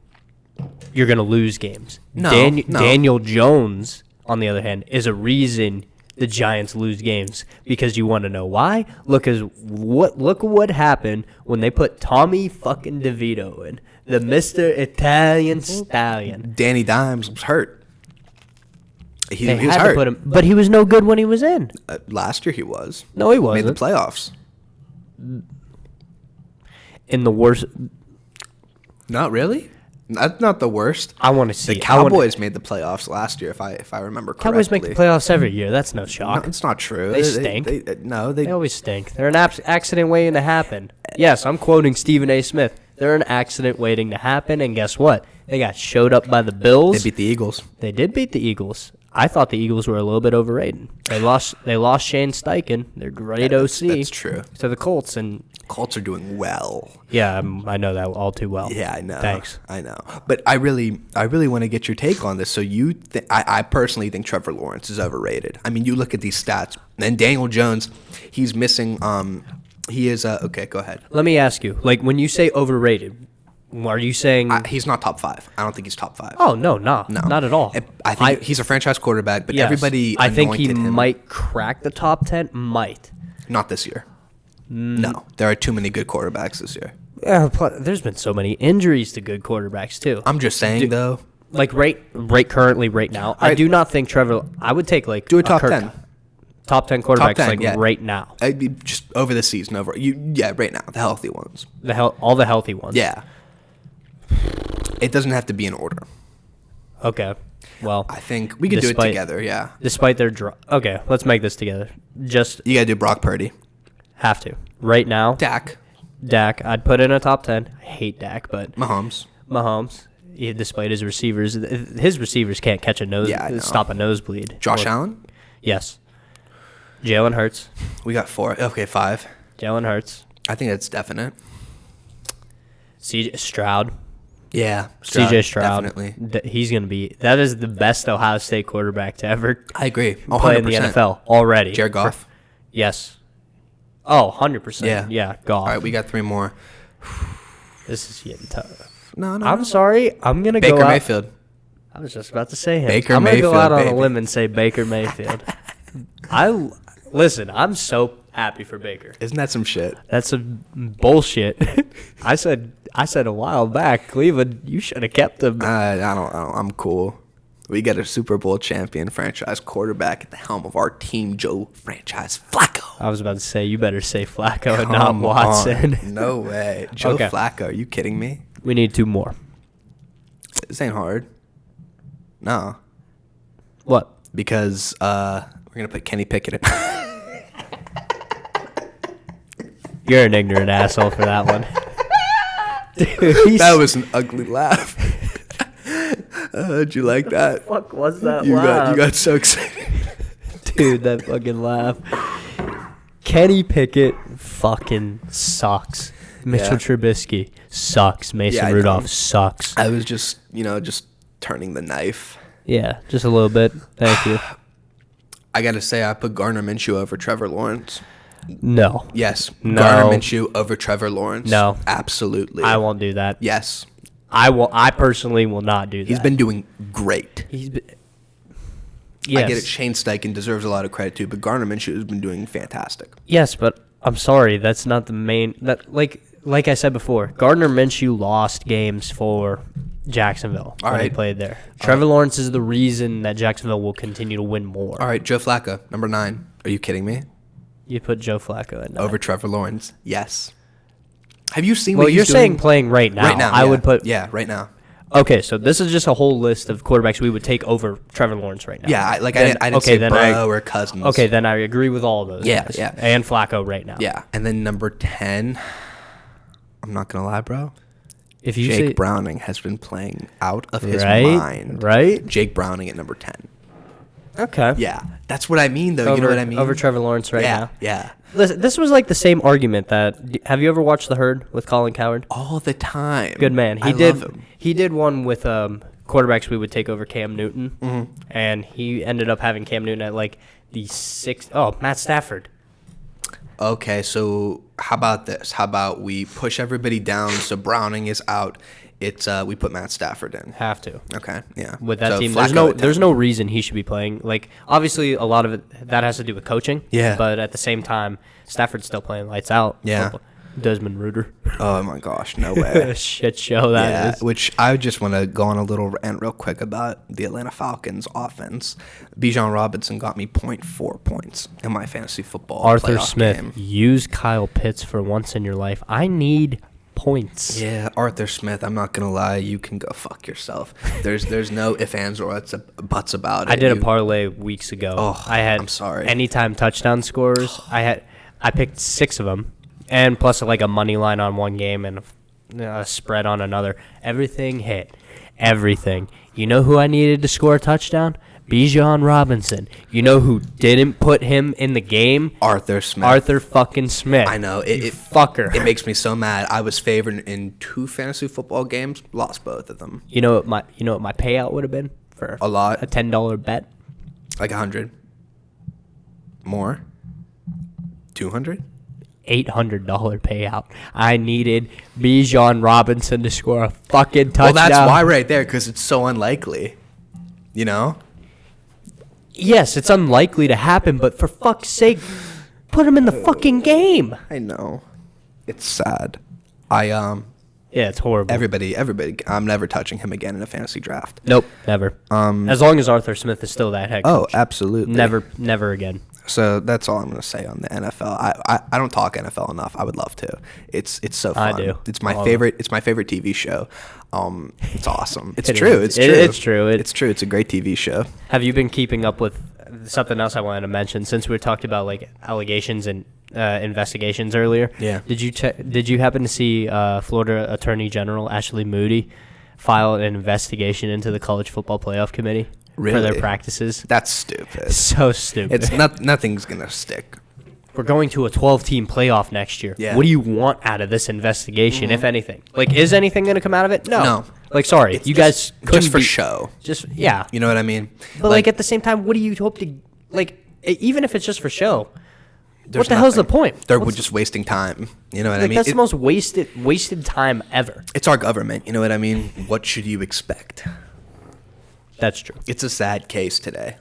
you're going to lose games. No. Daniel Jones, on the other hand, is a reason the Giants lose games. Because you want to know why? Look what happened when they put Tommy fucking DeVito in. The Mr. Italian Stallion. Danny Dimes was hurt. He was had hurt. to put him, but he was no good when he was in. Last year he was. No, he wasn't. Made the playoffs. In the worst. Not really. That's not the worst. I want to see. The Cowboys made the playoffs last year, if I remember correctly. Cowboys make the playoffs every year. That's no shock. No, it's not true. They stink. They always stink. They're an accident waiting to happen. Yes, I'm quoting Stephen A. Smith. They're an accident waiting to happen, and guess what? They got showed up by the Bills. They beat the Eagles. They did beat the Eagles. I thought the Eagles were a little bit overrated. They lost Shane Steichen, their great OC. That's true. To the Colts, and Colts are doing well. Yeah, I know that all too well. Yeah, I know. Thanks. I know. But I really want to get your take on this. So I personally think Trevor Lawrence is overrated. I mean, you look at these stats, and Daniel Jones, he's missing. He is okay. Go ahead. Let me ask you, like when you say overrated, are you saying he's not top 5? I don't think he's top 5. Oh no, not at all. I think he's a franchise quarterback, but everybody. I think he him. might crack the top 10. Might. Not this year. No, there are too many good quarterbacks this year. Yeah, there's been so many injuries to good quarterbacks too. I'm just saying though. Like currently right now, I do not think Trevor. I would take like do a top 10. Top 10 quarterbacks right now. Just over the season, right now, the healthy ones. All the healthy ones. Yeah. It doesn't have to be in order. Okay. Well, I think we could do it together, yeah. Despite their okay, let's make this together. You got to do Brock Purdy. Have to. Right now. Dak, I'd put in a top 10. I hate Dak, but Mahomes. Despite his receivers can't catch stop a nosebleed. Josh Allen? Yes. Jalen Hurts. We got 4. Okay, 5. Jalen Hurts. I think that's definite. CJ Stroud. Yeah, CJ Stroud. Definitely. He's going to be – that is the best Ohio State quarterback to ever I agree. play in the NFL already. Jared Goff? Yes. Oh, 100%. Yeah, Goff. All right, we got 3 more. This is getting tough. No. I'm sorry. I'm going to go out. Baker Mayfield. I was just about to say him. I'm going to go out on a limb and say Baker Mayfield. Listen, I'm so happy for Baker. Isn't that some shit? That's some bullshit. I said a while back, Cleveland, you should have kept him. I don't. I'm cool. We got a Super Bowl champion franchise quarterback at the helm of our team, Joe Franchise Flacco. I was about to say, you better say Flacco and not Watson. No way. Joe Flacco, are you kidding me? We need 2 more. This ain't hard. No. What? Because we're going to put Kenny Pickett in. You're an ignorant asshole for that one. Dude, that was an ugly laugh. Did you like that? What the fuck was that laugh? You got so excited. Dude, that fucking laugh. Kenny Pickett fucking sucks. Mitchell Trubisky sucks. Mason Rudolph sucks. I was just turning the knife. Yeah, just a little bit. Thank you. I got to say, I put Gardner Minshew over Trevor Lawrence. No. Yes. No. Gardner Minshew over Trevor Lawrence. No. Absolutely. I won't do that. Yes. I personally will not do that. He's been doing great. Yes. I get it. Shane Steichen deserves a lot of credit too, but Gardner Minshew has been doing fantastic. Yes, but I'm sorry, that's not the main. Like I said before, Gardner Minshew lost games for Jacksonville All when he right. played there. Trevor Lawrence is the reason that Jacksonville will continue to win more. All right, Joe Flacco, number 9. Are you kidding me? You put Joe Flacco at 9. Over Trevor Lawrence? Yes. Have you seen Well, what you're he's saying doing? playing right now. Right now, I yeah. would put. Yeah, right now. Okay, so this is just a whole list of quarterbacks we would take over Trevor Lawrence right now. Yeah, I didn't okay, say then Burrow or Cousins. Okay, then I agree with all of those. Yeah, guys. yeah. And Flacco right now. Yeah, and then number 10, I'm not going to lie, bro. If you Jake say, Browning has been playing out of his right, mind. right? Jake Browning at number 10. Okay. Yeah, that's what I mean, though. You know what I mean? Over Trevor Lawrence right yeah, now. Yeah, Listen, this was like the same argument that. Have you ever watched The Herd with Colin Cowherd? all the time. Good man. I love him. He did one with quarterbacks we would take over Cam Newton, and he ended up having Cam Newton at like the 6th. Oh, Matt Stafford. Okay, so how about this? How about we push everybody down so Browning is out? It's we put Matt Stafford in. Have to. Okay, yeah. With that So team, Flacco at there's 10. no reason he should be playing. Like, obviously, a lot of it that has to do with coaching. Yeah. But at the same time, Stafford's still playing lights out. Yeah. Desmond Reuter. Oh my gosh, no way. Shit show that is. Which I just want to go on a little rant real quick about the Atlanta Falcons offense. Bijan Robinson got me 0.4 points in my fantasy football Arthur playoff Smith, game. use Kyle Pitts for once in your life. I need points. Yeah, Arthur Smith, I'm not gonna lie, you can go fuck yourself. There's no ifs, ands, or buts about it. I did a You- parlay weeks ago. Oh, I had I'm sorry. anytime touchdown scores. I picked 6 of them, and plus like a money line on one game and a spread on another. Everything hit. Everything. You know who I needed to score a touchdown? Bijan Robinson. You know who didn't put him in the game? Arthur Smith. Arthur fucking Smith. I know You it fucker. It makes me so mad. I was favored in 2 fantasy football games, lost both of them. You know what my payout would have been for A lot. a $10 bet? Like 100. More. 200. $800 payout. I needed Bijan Robinson to score a fucking Well, touchdown. that's why right there, because it's so unlikely. You know. Yes, it's unlikely to happen, but for fuck's sake, put him in the fucking game. I know. It's sad. Yeah, it's horrible. Everybody. I'm never touching him again in a fantasy draft. Nope, never. As long as Arthur Smith is still that head Oh, coach. absolutely. Never again. So that's all I'm gonna say on the NFL. I don't talk NFL enough. I would love to. It's so fun. I do. It's my All of favorite. It's my favorite TV show. It's awesome. It's It true. is. It's true. It's true. It's true. It's a great TV show. Have you been keeping up with something else I wanted to mention? Since we talked about like allegations and investigations earlier. Yeah. Did you happen to see Florida Attorney General Ashley Moody file an investigation into the College Football Playoff Committee for their Really? practices? That's stupid. So stupid. It's nothing's gonna stick. We're going to a 12-team playoff next year. Yeah. What do you want out of this investigation, if anything? Like, is anything going to come out of it? No. No. Like, sorry, It's you just- guys couldn't just for be- show. Just yeah. You know what I mean? But like at the same time, what do you hope to like? Even if it's just for show, there's what the hell's the nothing. point? They're What's- just wasting time. You know what I like mean? that's the most wasted time ever. It's our government. You know what I mean? What should you expect? That's true. It's a sad case today.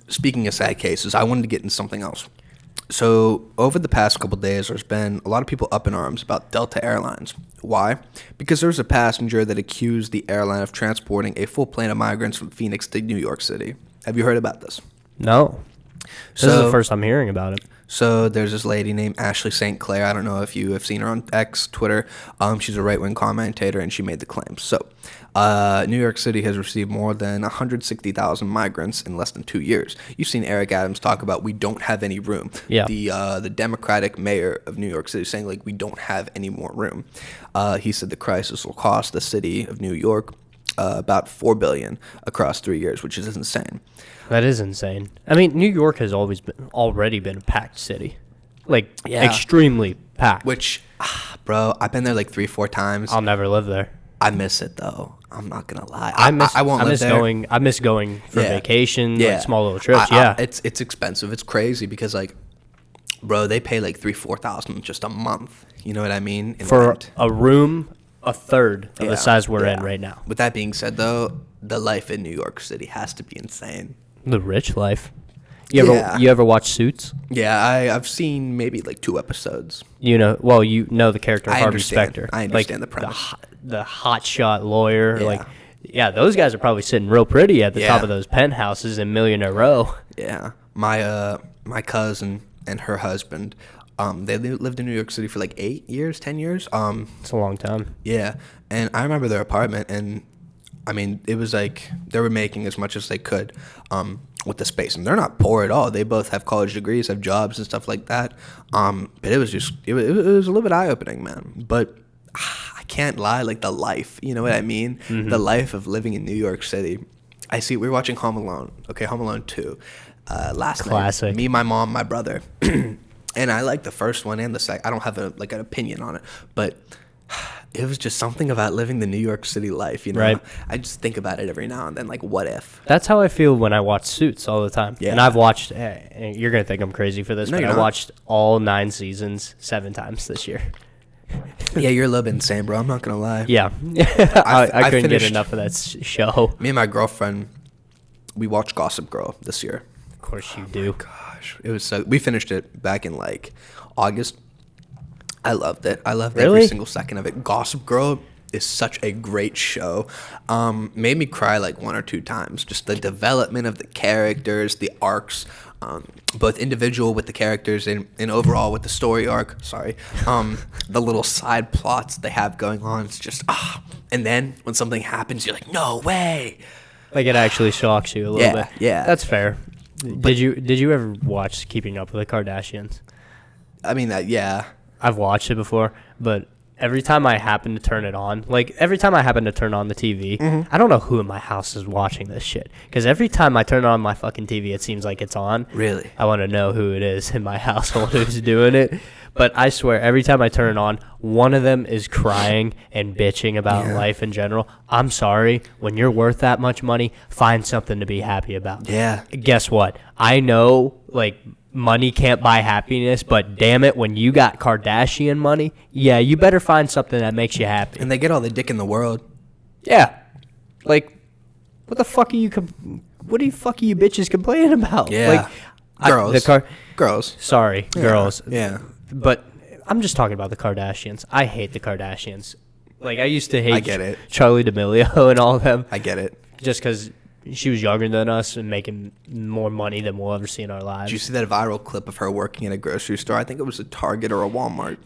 Speaking of sad cases, I wanted to get into something else. So over the past couple days, there's been a lot of people up in arms about Delta Airlines. Why? Because there was a passenger that accused the airline of transporting a full plane of migrants from Phoenix to New York City. Have you heard about this? No, this is the first I'm hearing about it. So there's this lady named Ashley St. Clair. I don't know if you have seen her on X, Twitter. She's a right-wing commentator, and she made the claim. So New York City has received more than 160,000 migrants in less than 2 years. You've seen Eric Adams talk about we don't have any room. Yeah. The Democratic mayor of New York City saying, like, we don't have any more room. He said the crisis will cost the city of New York about $4 billion across 3 years, which is insane. That is insane. I mean, New York has already been a packed city, like extremely packed. Which, bro, I've been there like 3-4 times. I'll never live there. I miss it though. I'm not gonna lie. I won't live miss there. going. I miss going for Yeah. vacation, Yeah, like small little trips. it's expensive. It's crazy because like, bro, they pay like 3,000-4,000 just a month. You know what I mean? In for rent. a room a third of Yeah, the size we're yeah. in right now. With that being said, though, the life in New York City has to be insane. The rich life. You ever watch Suits? Yeah, I've seen maybe like 2 episodes. You know the character I Harvey understand. Specter. I understand the premise. the hotshot lawyer. Yeah. Like, yeah, those guys are probably sitting real pretty at the top of those penthouses in Millionaire Row. Yeah. My cousin and her husband, they lived in New York City for like 10 years. It's a long time. Yeah. And I remember their apartment, and I mean, it was like they were making as much as they could with the space. And they're not poor at all. They both have college degrees, have jobs and stuff like that. But it was just, it was a little bit eye-opening, man. But I can't lie, like the life, you know what I mean? Mm-hmm. The life of living in New York City. We were watching Home Alone. Okay, Home Alone 2. Last Classic. night. Me, my mom, my brother. And I like the first one and the second. I don't have an opinion on it. But it was just something about living the New York City life, you know? Right. I just think about it every now and then, like, what if? That's how I feel when I watch Suits all the time. Yeah. And I've watched, you're going to think I'm crazy for this, No, but you're I not. watched all 9 seasons 7 times this year. Yeah, you're a little bit insane, bro. I'm not going to lie. Yeah. I couldn't get finished- enough of that show. Me and my girlfriend, we watched Gossip Girl this year. Of course you do. Gosh, it was so. We finished it back in like August. I loved it. I loved Really? every single second of it. Gossip Girl is such a great show. Made me cry like 1 or 2 times. Just the development of the characters, the arcs, both individual with the characters and overall with the story arc. Sorry, the little side plots they have going on. It's just and then when something happens, you're like, no way. Like it actually shocks you a little bit. Yeah. That's fair. Did you ever watch Keeping Up with the Kardashians? I mean, yeah. I've watched it before, but every time I happen to turn it on, like every time I happen to turn on the TV, I don't know who in my house is watching this shit. Because every time I turn on my fucking TV, it seems like it's on. Really? I want to know who it is in my household who's doing it. But I swear, every time I turn it on, one of them is crying and bitching about life in general. I'm sorry. When you're worth that much money, find something to be happy about. Yeah. Guess what? I know, like, money can't buy happiness, but damn it, when you got Kardashian money, yeah, you better find something that makes you happy. And they get all the dick in the world. Yeah. Like, what the fuck are you bitches complaining about? Yeah. Like, Girls. Girls. Sorry, girls. Yeah. But I'm just talking about the Kardashians. I hate the Kardashians. Like, I used to hate I get it. Charlie D'Amelio and all of them. I get it. Just because she was younger than us and making more money than we'll ever see in our lives. Did you see that viral clip of her working in a grocery store? I think it was a Target or a Walmart.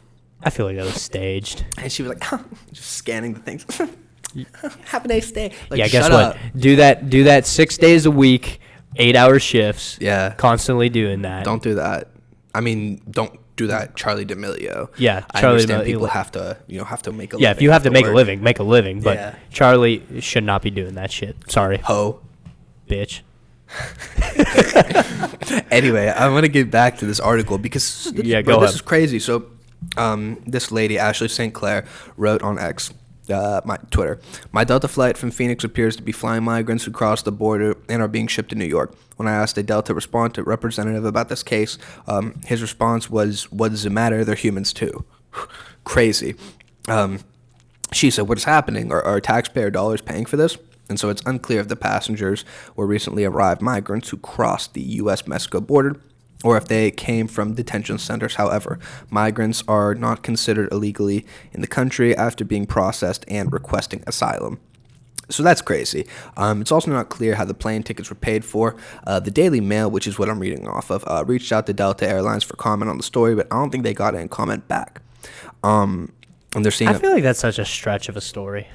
I feel like that was staged. And she was like, just scanning the things. Have a nice day. Like, Yeah, guess shut what? up. Do that 6 days a week, 8-hour shifts. Yeah. Constantly doing that. Don't do that. I mean, don't do that, Charlie D'Amelio. Yeah, I Charlie understand D'Amelio. people have to make a living. Yeah, if you have to make a work. living, make a living. But Yeah. Charlie should not be doing that shit. Sorry, Ho. bitch. Anyway, I want to get back to this article because Go this ahead. is crazy. So, this lady, Ashley St. Clair, wrote on X, my Twitter, my Delta flight from Phoenix appears to be flying migrants who cross the border and are being shipped to New York. When I asked a Delta representative about this case, his response was, "What does it matter? They're humans too." Crazy. She said, "What is happening? Are taxpayer dollars paying for this?" And so it's unclear if the passengers were recently arrived migrants who crossed the U.S.-Mexico border or if they came from detention centers. However, migrants are not considered illegally in the country after being processed and requesting asylum. So that's crazy. It's also not clear how the plane tickets were paid for. The Daily Mail, which is what I'm reading off of, reached out to Delta Airlines for comment on the story, but I don't think they got any comment back. And they're seeing... I feel like that's such a stretch of a story.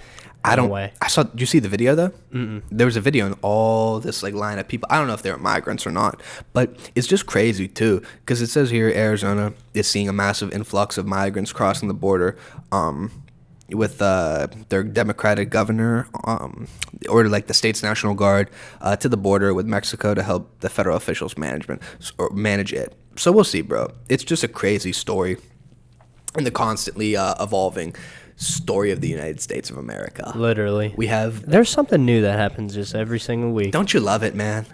I don't. Way. I saw. Did you see the video though? Mm-mm. There was a video and all this like line of people. I don't know if they're migrants or not, but it's just crazy too because it says here Arizona is seeing a massive influx of migrants crossing the border, with their Democratic governor, or like the state's National Guard, to the border with Mexico to help the federal officials manage it. So we'll see, bro. It's just a crazy story, in the constantly evolving story of the United States of America. Literally. There's something new that happens just every single week. Don't you love it, man?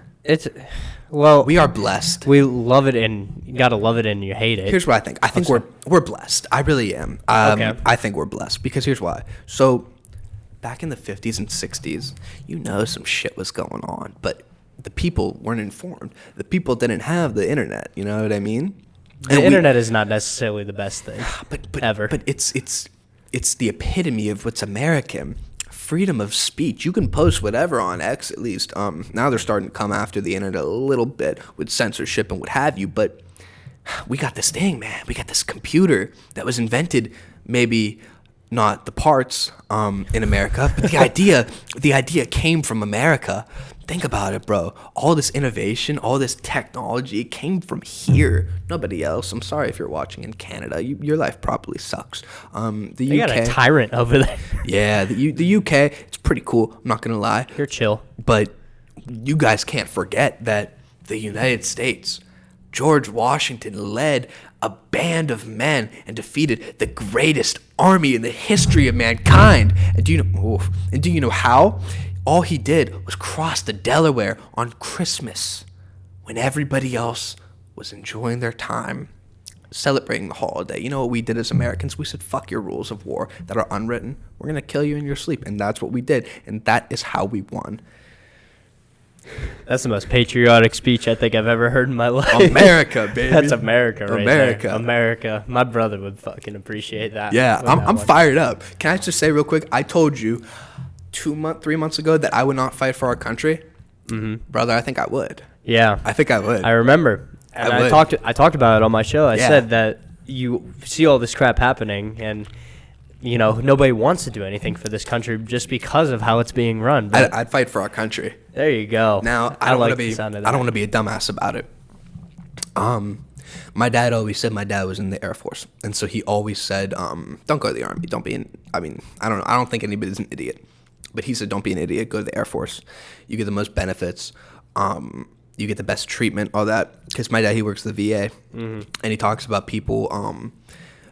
We are blessed. We love it, and you gotta love it and you hate it. Here's what I think. I think we're blessed. I really am. Okay. I think we're blessed because here's why. So back in the 50s and 60s, some shit was going on, but the people weren't informed. The people didn't have the internet, you know what I mean? The internet is not necessarily the best thing but ever. But it's it's the epitome of what's American. Freedom of speech. You can post whatever on X, at least. Now they're starting to come after the internet a little bit with censorship and what have you, but we got this thing, man. We got this computer that was invented, maybe not the parts in America, but the idea came from America. Think about it, bro. All this innovation, all this technology came from here. Nobody else. I'm sorry if you're watching in Canada. Your life probably sucks. The UK, got a tyrant over there. yeah, the UK, it's pretty cool. I'm not gonna lie. You're chill. But you guys can't forget that the United States, George Washington led a band of men and defeated the greatest army in the history of mankind. And do you know how? All he did was cross the Delaware on Christmas when everybody else was enjoying their time, celebrating the holiday. You know what we did as Americans? We said, fuck your rules of war that are unwritten. We're going to kill you in your sleep. And that's what we did. And that is how we won. That's the most patriotic speech I think I've ever heard in my life. America, baby. That's America right America. there. America. My brother would fucking appreciate that. Yeah, I'm fired up. Can I just say real quick? I told you 3 months ago that I would not fight for our country. Brother, I think I would. Yeah. I think I would. I remember. And I talked about it on my show. I said that you see all this crap happening and nobody wants to do anything for this country just because of how it's being run. I'd fight for our country. There you go. Now, I don't want to be a dumbass about it. My dad always said my dad was in the Air Force, and so he always said, "Don't go to the Army. Don't be in." I mean, I don't think anybody's an idiot, but he said, "Don't be an idiot. Go to the Air Force. You get the most benefits. You get the best treatment, all that." Because my dad, he works at the VA, and he talks about people,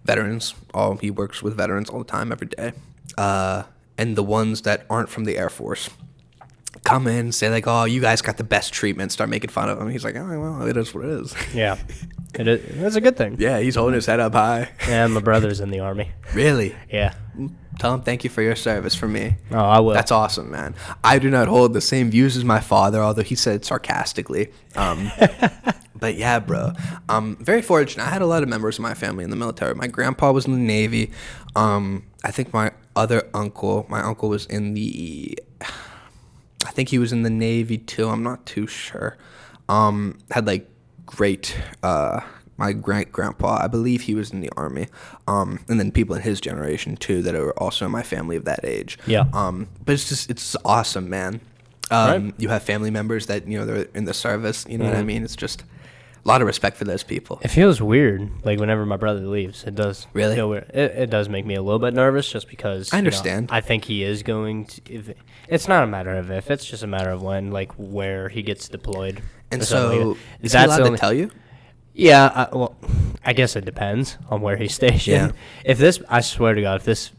veterans. He works with veterans all the time, every day, and the ones that aren't from the Air Force come in, say like, "Oh, you guys got the best treatment," start making fun of him. He's like, "Oh, well, it is what it is." Yeah. It is. That's a good thing. Yeah, he's holding his head up high. Yeah, my brother's in the Army. Really? Yeah. Tell him thank you for your service for me. Oh, I will. That's awesome, man. I do not hold the same views as my father, although he said it sarcastically. But yeah, bro. I'm very fortunate. I had a lot of members of my family in the military. My grandpa was in the Navy. I think my uncle was in the... I think he was in the Navy too. I'm not too sure. Had like great... my great-grandpa, I believe he was in the Army. And then people in his generation, too, that are also in my family of that age. Yeah. But it's awesome, man. Right. You have family members that, they're in the service. You know what I mean? It's just a lot of respect for those people. It feels weird, like, whenever my brother leaves. It does Really? feel weird. It does make me a little bit nervous just because... I understand. I think he is going to... It's not a matter of if. It's just a matter of when, like, where he gets deployed. And so, is he allowed to tell you? Yeah, I guess it depends on where he's stationed. Yeah. I swear to God, if this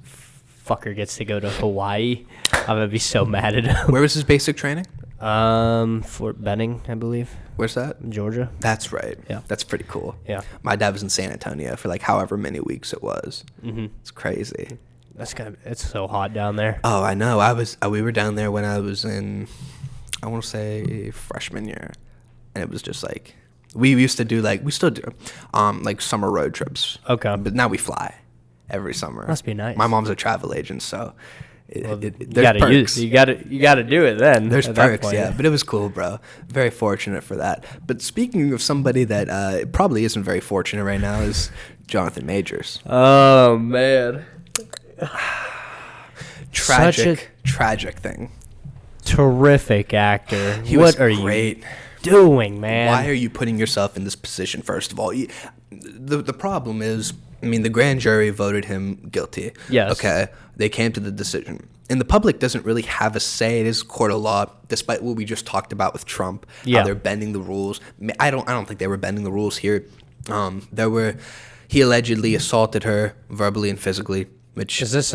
fucker gets to go to Hawaii, I'm gonna be so mad at him. Where was his basic training? Fort Benning, I believe. Where's that? Georgia. That's right. Yeah. That's pretty cool. Yeah. My dad was in San Antonio for like however many weeks it was. It's crazy. It's so hot down there. Oh, I know. We were down there when I was in, I want to say freshman year, and it was just like. We used to do we still do, like summer road trips. Okay. But now we fly every summer. Must be nice. My mom's a travel agent, so there's perks. You gotta do it then. There's perks, yeah. But it was cool, bro. Very fortunate for that. But speaking of somebody that probably isn't very fortunate right now is Jonathan Majors. Oh man. Tragic thing. Terrific actor. What are you doing, man? Why are you putting yourself in this position, first of all? The problem is, the grand jury voted him guilty. Yes. Okay. They came to the decision. And the public doesn't really have a say. It is a court of law, despite what we just talked about with Trump. Yeah. How they're bending the rules. I don't think they were bending the rules here. He allegedly assaulted her verbally and physically. Which is this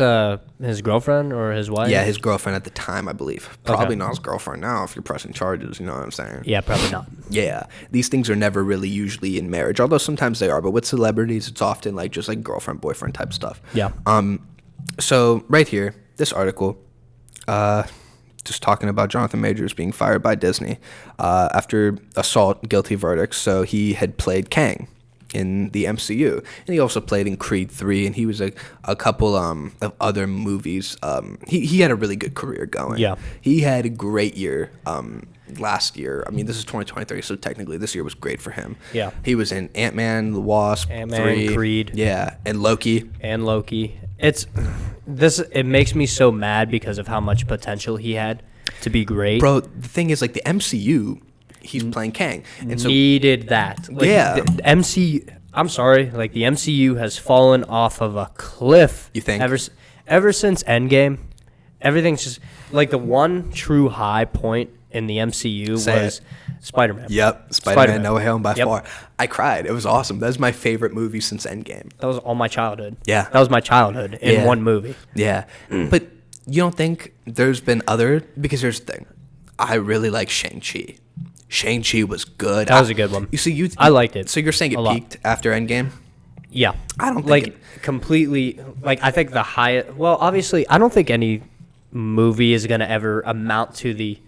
his girlfriend or his wife? Yeah, his girlfriend at the time, I believe. Probably not his girlfriend now if you're pressing charges, you know what I'm saying? Yeah, probably not. Yeah. These things are never really usually in marriage, although sometimes they are. But with celebrities, it's often just girlfriend, boyfriend type stuff. Yeah. So right here, this article, just talking about Jonathan Majors being fired by Disney after assault guilty verdicts. So he had played Kang in the MCU, and he also played in Creed 3, and he was a couple of other movies. He had a really good career going. Yeah. He had a great year last year. I mean, this is 2023, so technically this year was great for him. Yeah. He was in Ant-Man, the Wasp, Ant-Man, 3. Creed. Yeah, and Loki. It makes me so mad because of how much potential he had to be great. Bro, the thing is, like, the MCU, he's playing Kang. And so needed that. Like, Yeah. The MCU, I'm sorry, like the MCU has fallen off of a cliff. You think? Ever since Endgame, everything's just like the one true high point in the MCU Say was it. Spider-Man. Yep, Spider-Man No Way Home by far. I cried. It was awesome. That was my favorite movie since Endgame. That was all my childhood. Yeah. That was my childhood in one movie. Yeah. But you don't think there's been other... Because here's the thing. I really like Shang-Chi. Shang-Chi was good. That was a good one. You see, I liked it. So you're saying a it lot. peaked after Endgame? Yeah. I don't think like completely like I think the highest, well, obviously I don't think any movie is going to ever amount to the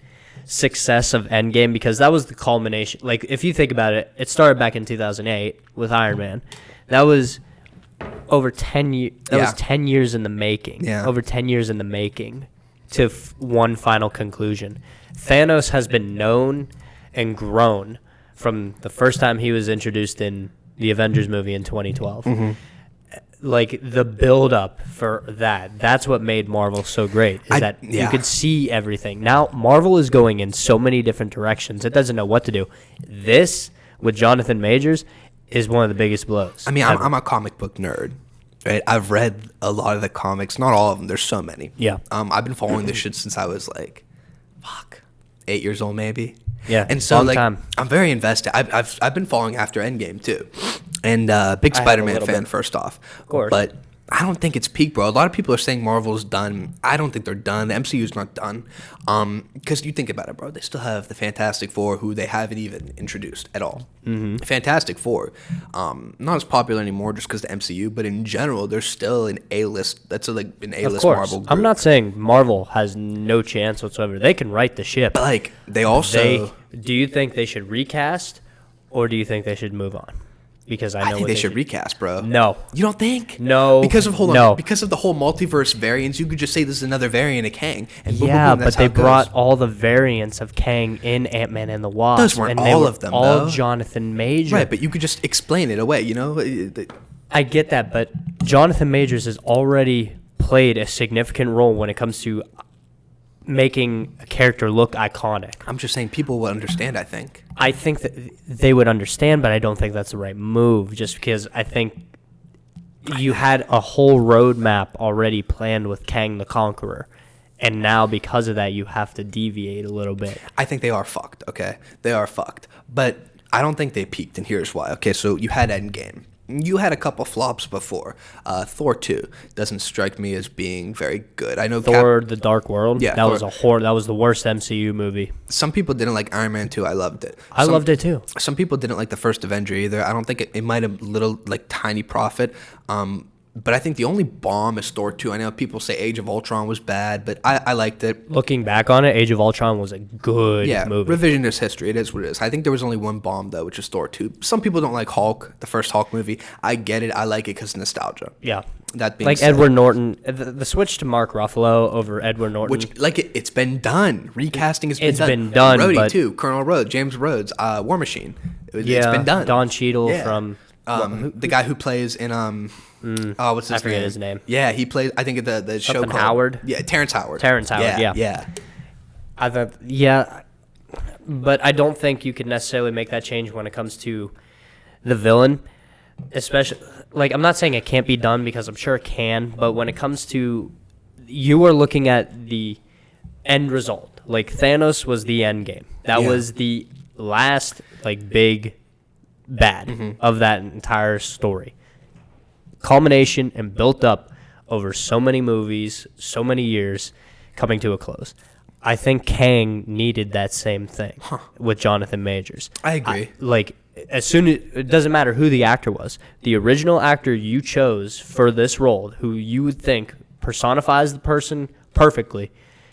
success of Endgame because that was the culmination. Like if you think about it, it started back in 2008 with Iron Man. That was over 10 years. That was 10 years in the making. Yeah. Over 10 years in the making to one final conclusion. Thanos has been known and grown from the first time he was introduced in the Avengers movie in 2012. Mm-hmm. Like the build up for that's what made Marvel so great is that you could see everything. Now Marvel is going in so many different directions. It doesn't know what to do. This with Jonathan Majors is one of the biggest blows. I mean, I'm a comic book nerd. Right? I've read a lot of the comics, not all of them. There's so many. Yeah. I've been following this shit since I was 8 years old maybe. Yeah, and so long time. I'm very invested. I've been following after Endgame too, and big Spider-Man fan first off. Of course, but I don't think it's peak, bro. A lot of people are saying Marvel's done. I don't think they're done. The MCU's not done. Because you think about it, bro. They still have the Fantastic Four, who they haven't even introduced at all. Mm-hmm. Fantastic Four, not as popular anymore just because the MCU, but in general, they're still an A-list. That's an A-list Marvel group. I'm not saying Marvel has no chance whatsoever. They can right the ship. But they also. Do you think they should recast, or do you think they should move on? Because I think they should recast, bro. No. You don't think? No. Because of because of the whole multiverse variants, you could just say this is another variant of Kang. And boom, yeah, boom, boom, but they brought all the variants of Kang in Ant-Man and the Wasp. Those weren't and all they of them, all though. Jonathan Majors. Right, but you could just explain it away, you know? I get that, but Jonathan Majors has already played a significant role when it comes to making a character look iconic. I'm just saying people will understand, I think. I think that they would understand, but I don't think that's the right move just because I think you had a whole roadmap already planned with Kang the Conqueror. And now because of that, you have to deviate a little bit. I think they are fucked, okay? They are fucked. But I don't think they peaked, and here's why. Okay, so you had Endgame. You had a couple flops before. Thor 2 doesn't strike me as being very good. I know Thor: The Dark World. Yeah, that was that was the worst MCU movie. Some people didn't like Iron Man 2. I loved it. I loved it too. Some people didn't like the first Avenger either. I don't think it might have tiny profit. But I think the only bomb is Thor 2. I know people say Age of Ultron was bad, but I liked it. Looking back on it, Age of Ultron was a good movie. Revisionist history. It is what it is. I think there was only one bomb, though, which is Thor 2. Some people don't like Hulk, the first Hulk movie. I get it. I like it because of nostalgia. Yeah. That being like said, Edward Norton, the switch to Mark Ruffalo over Edward Norton. Which, it's been done. Recasting has been done. It's been done. Rhodey, too. Colonel Rhodes, James Rhodes, War Machine. It's been done. Don Cheadle from... the guy who plays in what's his name? I forget his name. Yeah, he plays. I think the show called Howard. Yeah, Terrence Howard. Yeah. I thought but I don't think you could necessarily make that change when it comes to the villain, especially I'm not saying it can't be done because I'm sure it can, but when it comes to you are looking at the end result. Like Thanos was the end game. That was the last big bad of that entire story. Culmination and built up over so many movies, so many years, coming to a close. I think Kang needed that same thing with Jonathan Majors. I agree. As soon as it doesn't matter who the actor was, the original actor you chose for this role, who you would think personifies the person perfectly,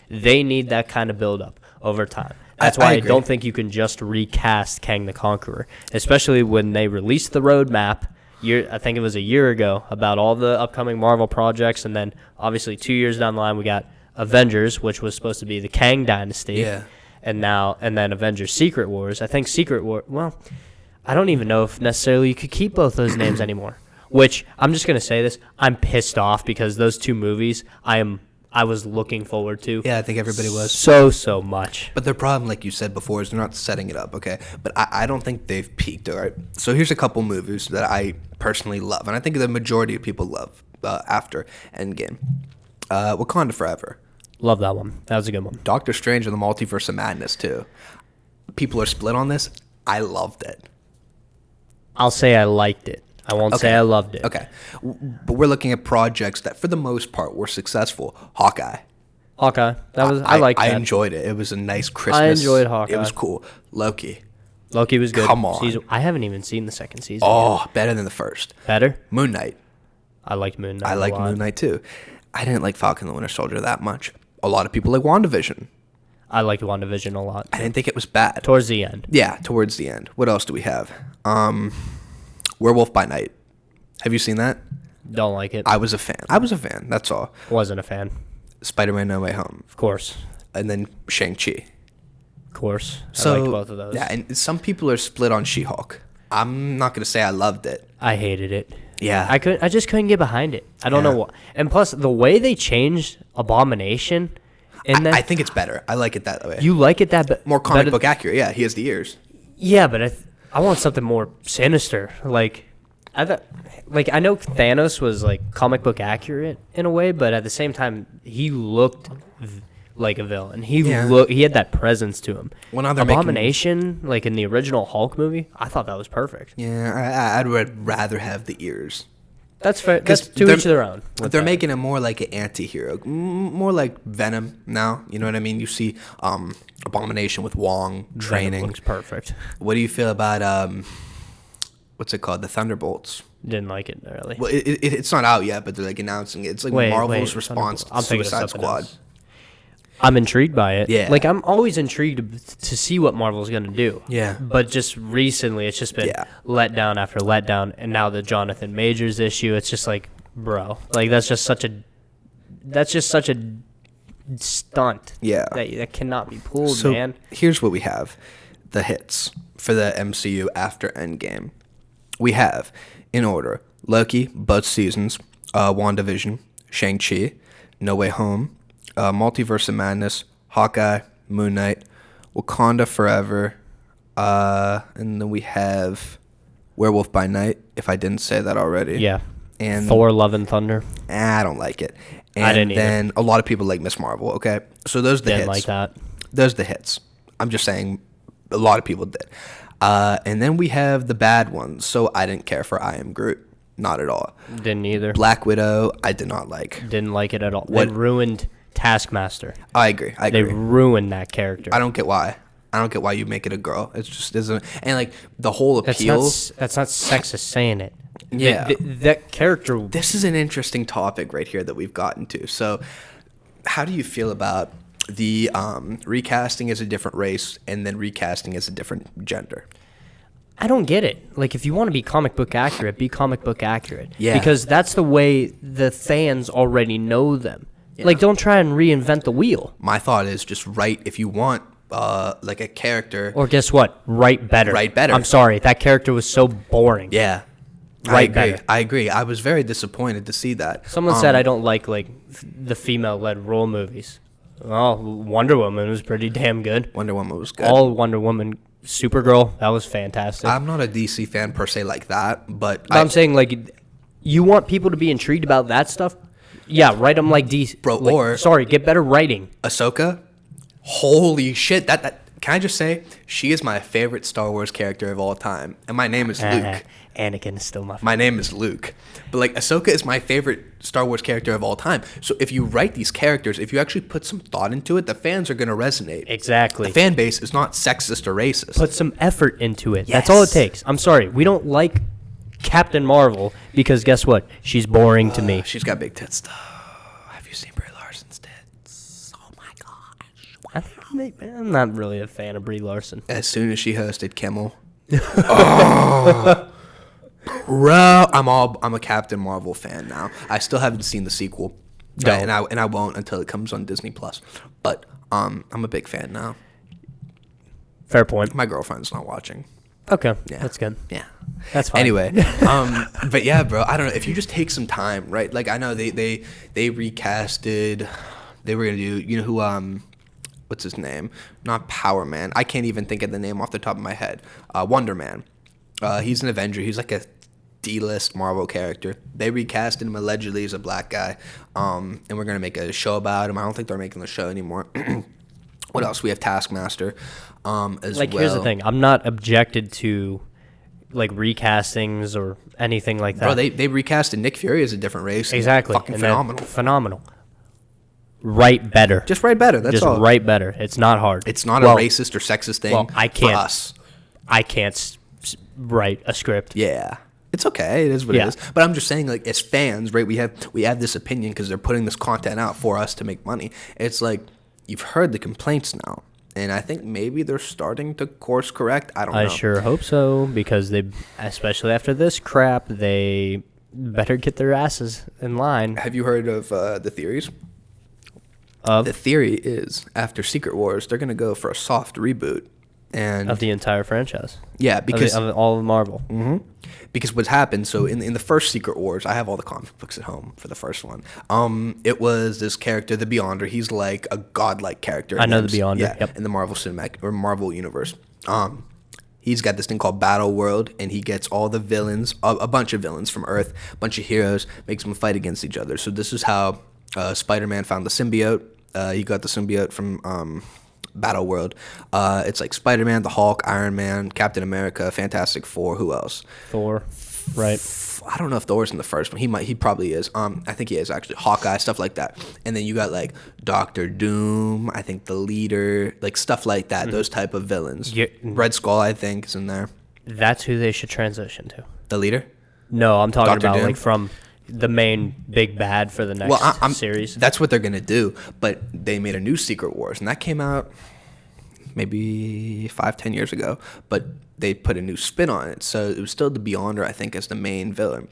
they need that kind of build up over time. That's I why I agree. don't think you can just recast Kang the Conqueror, especially when they released the roadmap. I think it was a year ago about all the upcoming Marvel projects, and then obviously 2 years down the line we got Avengers, which was supposed to be the Kang Dynasty. Yeah. And then Avengers Secret Wars. I think Secret War. Well, I don't even know if necessarily you could keep both those names anymore. Which I'm just gonna say this: I'm pissed off because those two movies I was looking forward to. Yeah, I think everybody was. So much. But the problem, like you said before, is they're not setting it up, okay? But I don't think they've peaked, all right? So here's a couple movies that I personally love, and I think the majority of people love after Endgame. Wakanda Forever. Love that one. That was a good one. Doctor Strange and the Multiverse of Madness, too. People are split on this. I loved it. I'll say I liked it. I won't say I loved it. Okay. But we're looking at projects that, for the most part, were successful. Hawkeye. Hawkeye. I liked that. I enjoyed it. It was a nice Christmas. I enjoyed Hawkeye. It was cool. Loki. Loki was good. Come on. I haven't even seen the second season Oh, yet. better than the first. Better? Moon Knight. I liked Moon Knight I liked Moon Knight, too. I didn't like Falcon and the Winter Soldier that much. A lot of people like WandaVision. I liked WandaVision a lot. I didn't think it was bad. Towards the end. Yeah, towards the end. What else do we have? Werewolf by Night. Have you seen that? Don't like it. I was a fan. That's all. Wasn't a fan. Spider-Man No Way Home. Of course. And then Shang-Chi. Of course. So, I liked both of those. Yeah, and some people are split on She-Hulk. I'm not going to say I loved it. I hated it. Yeah. I just couldn't get behind it. I don't Yeah. know what. And plus, the way they changed Abomination in that. I think it's better. I like it that way. You like it that More comic better- book accurate. Yeah, he has the ears. Yeah, but I want something more sinister. Like, I know Thanos was like comic book accurate in a way, but at the same time, he looked like a villain. He had that presence to him. Well, now they're Abomination, like in the original Hulk movie, I thought that was perfect. Yeah, I'd rather have the ears. That's fair. That's to each their own. They're making him more like an anti-hero, more like Venom now. You know what I mean? You see Abomination with Wong training. Looks perfect. What do you feel about what's it called? The Thunderbolts. Didn't like it really. Well, it's not out yet, but they're like announcing it. It's like Marvel's response to Suicide Squad. Else. I'm intrigued by it. Yeah. Like, I'm always intrigued to see what Marvel's going to do. Yeah. But just recently, it's just been letdown after letdown. And now the Jonathan Majors issue, it's just like, bro. Like, that's just such a stunt. Yeah. That cannot be pulled, So man. here's what we have. The hits for the MCU after Endgame. We have, in order, Loki, both seasons, WandaVision, Shang-Chi, No Way Home, Multiverse of Madness, Hawkeye, Moon Knight, Wakanda Forever, and then we have Werewolf by Night, if I didn't say that already. Yeah. And Thor, Love and Thunder. I don't like it. And I didn't either. then a lot of people like Miss Marvel, okay? So those are the Didn't hits. like that. Those are the hits. I'm just saying a lot of people did. And then we have the bad ones. So I didn't care for I Am Groot. Not at all. Didn't either. Black Widow, I did not like. Didn't like it at all. What- They ruined Taskmaster. I agree. They ruined that character. I don't get why. I don't get why you make it a girl. It just isn't. And like the whole appeal. That's not sexist saying it. Yeah. That character. This is an interesting topic right here that we've gotten to. So, how do you feel about the recasting as a different race and then recasting as a different gender? I don't get it. Like, if you want to be comic book accurate, be comic book accurate. Yeah. Because that's the way the fans already know them. Yeah. Like, don't try and reinvent the wheel. My thought is just write if you want like a character. Or guess what? Write better. Write better. I'm sorry. That character was so boring. Yeah. Write better. I agree. I was very disappointed to see that. Someone said I don't like the female-led role movies. Well, Wonder Woman was pretty damn good. Wonder Woman was good. All Wonder Woman. Supergirl, that was fantastic. I'm not a DC fan per se like that, but I'm saying, like, you want people to be intrigued about that stuff? Yeah, write them like DC. Bro, like, or- sorry, get better writing. Ahsoka, holy shit! That can I just say she is my favorite Star Wars character of all time, and my name is Luke. Anakin is still my favorite. My name is Luke, but like Ahsoka is my favorite Star Wars character of all time. So if you write these characters, if you actually put some thought into it, the fans are gonna resonate. Exactly. The fan base is not sexist or racist. Put some effort into it. Yes. That's all it takes. I'm sorry, we don't like Captain Marvel because guess what? She's boring to me. She's got big tits though. Have you seen Brie Larson's tits? Oh my gosh! I'm not really a fan of Brie Larson. As soon as she hosted Kimmel, oh, bro, I'm a Captain Marvel fan now. I still haven't seen the sequel, and I won't until it comes on Disney Plus. But I'm a big fan now. Fair point. My girlfriend's not watching. Okay, Yeah. that's good. Yeah. That's fine. Anyway, but yeah, bro, I don't know if you just take some time, right? Like I know they recasted. They were gonna do, you know who what's his name? Not Power Man. I can't even think of the name off the top of my head. Wonder Man. He's an Avenger. He's like a D-list Marvel character. They recasted him allegedly as a black guy, and we're gonna make a show about him. I don't think they're making the show anymore. What else? We have Taskmaster, as Like, well. here's the thing. I'm not objected to, like, recastings or anything like that. Bro, they recasted Nick Fury as a different race. Exactly. Fucking And phenomenal. Phenomenal. Write better. Just write better. That's Just all. write better. It's not hard. It's not a racist or sexist thing well, I can't- for us. I can't write a script. Yeah. It's okay. It is what Yeah. it is. But I'm just saying, like, as fans, right, we have this opinion because they're putting this content out for us to make money. It's like, you've heard the complaints now. And I think maybe they're starting to course correct. I don't know. I sure hope so, because they, especially after this crap, they better get their asses in line. Have you heard of the theories? Of The theory is, after Secret Wars, they're going to go for a soft reboot. And the entire franchise. yeah, because of all of Marvel. Because what's happened, so in the first Secret Wars, I have all the comic books at home for the first one. It was this character, the Beyonder. He's like a godlike character. I know the Beyonder, Yeah, yep. in the Marvel Cinematic or Marvel Universe. He's got this thing called Battle World, and he gets all the villains, a bunch of villains from Earth, a bunch of heroes, makes them fight against each other. So this is how Spider-Man found the symbiote. He got the symbiote from Battle World. It's like Spider-Man, the Hulk, Iron Man, Captain America, Fantastic Four. Who else? Thor, right? I don't know if Thor's in the first one. He probably is. I think he is actually. Hawkeye, stuff like that. And then you got like Doctor Doom. I think the Leader, like stuff like that. Those type of villains. Yeah. Red Skull, I think, is in there. That's who they should transition to. The Leader. No, I'm talking Dr. about Doom? like from the main big bad for the next Well, I'm series. That's what they're gonna do. But they made a new Secret Wars, and that came out maybe 5-10 years ago. But they put a new spin on it, so it was still the Beyonder, I think, as the main villain,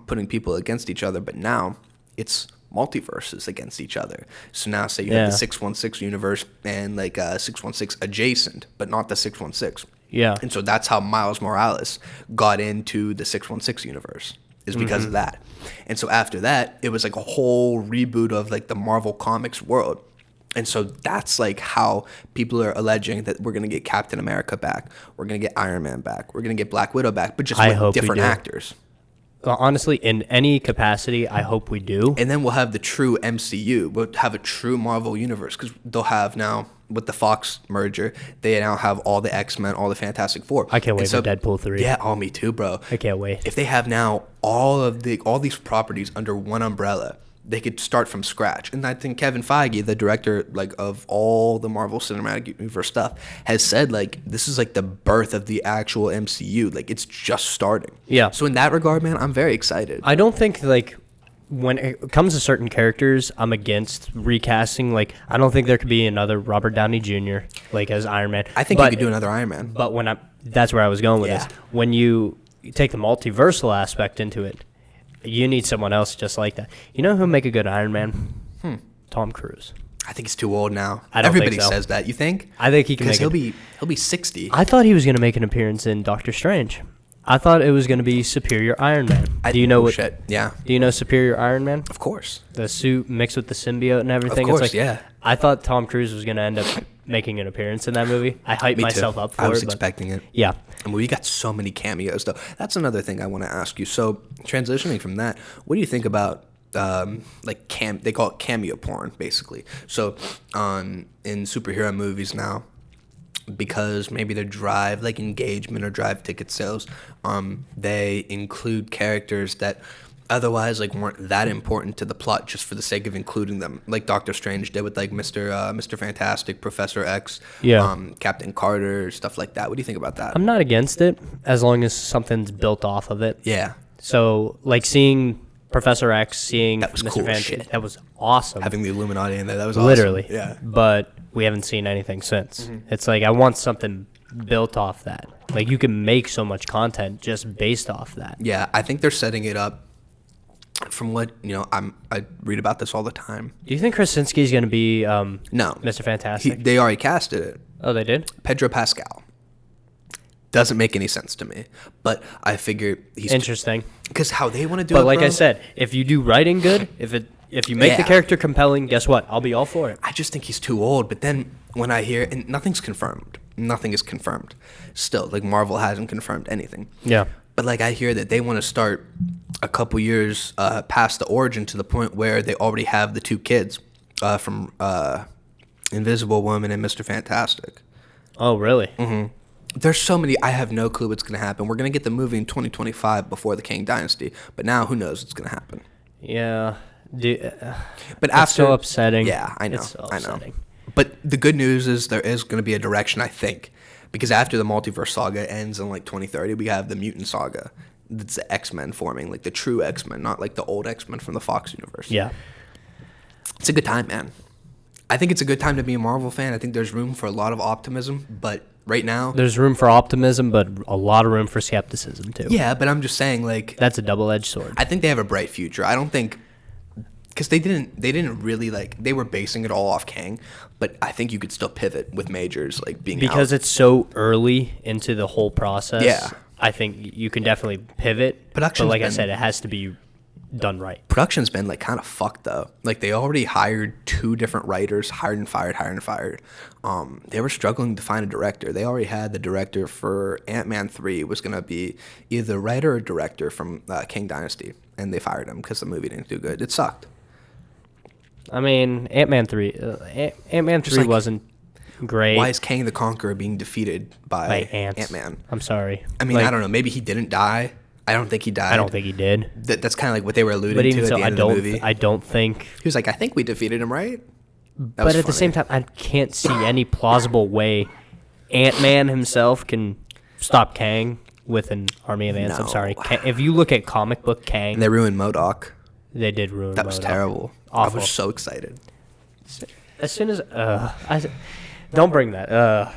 putting people against each other. But now it's multiverses against each other. So now, say you have the 616 universe and like 616 adjacent, but not the 616. Yeah. And so that's how Miles Morales got into the 616 universe, is because of that. And so after that, it was like a whole reboot of like the Marvel Comics world. And so that's like how people are alleging that we're going to get Captain America back. We're going to get Iron Man back. We're going to get Black Widow back, but just I with hope we different do. actors. Well, honestly, in any capacity, I hope we do. And then we'll have the true MCU. We'll have a true Marvel universe because they'll have now, with the Fox merger, they now have all the X-Men, all the Fantastic Four. I can't wait And for Deadpool 3. Yeah, oh, me too, bro. I can't wait. If they have now all these properties under one umbrella, they could start from scratch. And I think Kevin Feige, the director like of all the Marvel Cinematic Universe stuff, has said like this is like the birth of the actual MCU. Like it's just starting. Yeah. So in that regard, man, I'm very excited. I don't think like when it comes to certain characters, I'm against recasting. Like I don't think there could be another Robert Downey Jr. like as Iron Man. I think you could do another Iron Man. But that's where I was going with Yeah. this. When you take the multiversal aspect into it, you need someone else just like that. You know who would make a good Iron Man? Tom Cruise. I think he's too old now. I don't think Everybody so. says that. You think? I think he can Because make he'll be 60. I thought he was going to make an appearance in Doctor Strange. I thought it was going to be Superior Iron Man. Do you know what? Shit. Yeah. Do you know Superior Iron Man? Of course. The suit mixed with the symbiote and everything. Of course, it's like, yeah. I thought Tom Cruise was going to end up making an appearance in that movie. I hyped Me myself too. up for I was it. But expecting it. yeah. And we got so many cameos, though. That's another thing I want to ask you. So, transitioning from that, what do you think about they call it cameo porn, basically. So, in superhero movies now, because maybe to drive like engagement or drive ticket sales, they include characters that otherwise like weren't that important to the plot just for the sake of including them, like Doctor Strange did with like Mr. Fantastic, Professor X, Captain Carter, stuff like that. What do you think about that? I'm not against it as long as something's built off of it. Yeah, So, like seeing Professor X, seeing That was Mr. cool as Fantastic, shit. that was awesome. having the Illuminati in there, that was awesome. Literally. Yeah. But we haven't seen anything since. It's like I want something built off that. Like you can make so much content just based off that. Yeah, I think they're setting it up. From what I read about this all the time. Do you think Krasinski's going to be No, Mr. Fantastic? They already casted it. Oh, they did? Pedro Pascal. Doesn't make any sense to me, but I figure he's interesting. Because how they want to do it. But like bro, I said, if you do writing good, if you make the character compelling, guess what? I'll be all for it. I just think he's too old. But then when I hear, and nothing's confirmed. Nothing is confirmed. Still, like Marvel hasn't confirmed anything. Yeah. But like I hear that they want to start a couple years past the origin to the point where they already have the 2 kids from Invisible Woman and Mr. Fantastic. Oh, really? Mm-hmm. There's so many. I have no clue what's going to happen. We're going to get the movie in 2025 before the Kang Dynasty. But now who knows what's going to happen. Yeah. But it's so upsetting. Yeah, I know. It's so upsetting. But the good news is there is going to be a direction, I think. Because after the multiverse saga ends in like 2030, we have the mutant saga. It's the X-Men forming, like the true X-Men, not like the old X-Men from the Fox universe. Yeah. It's a good time, man. I think it's a good time to be a Marvel fan. I think there's room for a lot of optimism, but right now... There's room for optimism, but a lot of room for skepticism, too. Yeah, but I'm just saying, like... That's a double-edged sword. I think they have a bright future. I don't think... Because they didn't really, like... They were basing it all off Kang, but I think you could still pivot with Majors, like, being because out. It's so early into the whole process. Yeah. I think you can definitely pivot. But like I said, it has to be done right. Production's been like kind of fucked though. Like they already hired 2 different writers, hired and fired. They were struggling to find a director. They already had the director for Ant-Man 3 was gonna be either writer or director from Kang Dynasty, and they fired him because the movie didn't do good. It sucked. I mean, Ant-Man 3. Ant-Man 3 like, wasn't great. Why is Kang the Conqueror being defeated by ants? Ant-Man? I'm sorry. I mean, I don't know. Maybe he didn't die. I don't think he died. I don't think he did. That's kind of like what they were alluding but even to so, at the end of the movie. I don't think. He was like, I think we defeated him, right? But at the same time, I can't see any plausible way Ant-Man himself can stop Kang with an army of ants. No. I'm sorry. If you look at comic book Kang, And they ruined MODOK. They did ruin. That was terrible. Awful. I was so excited. As soon as don't bring that.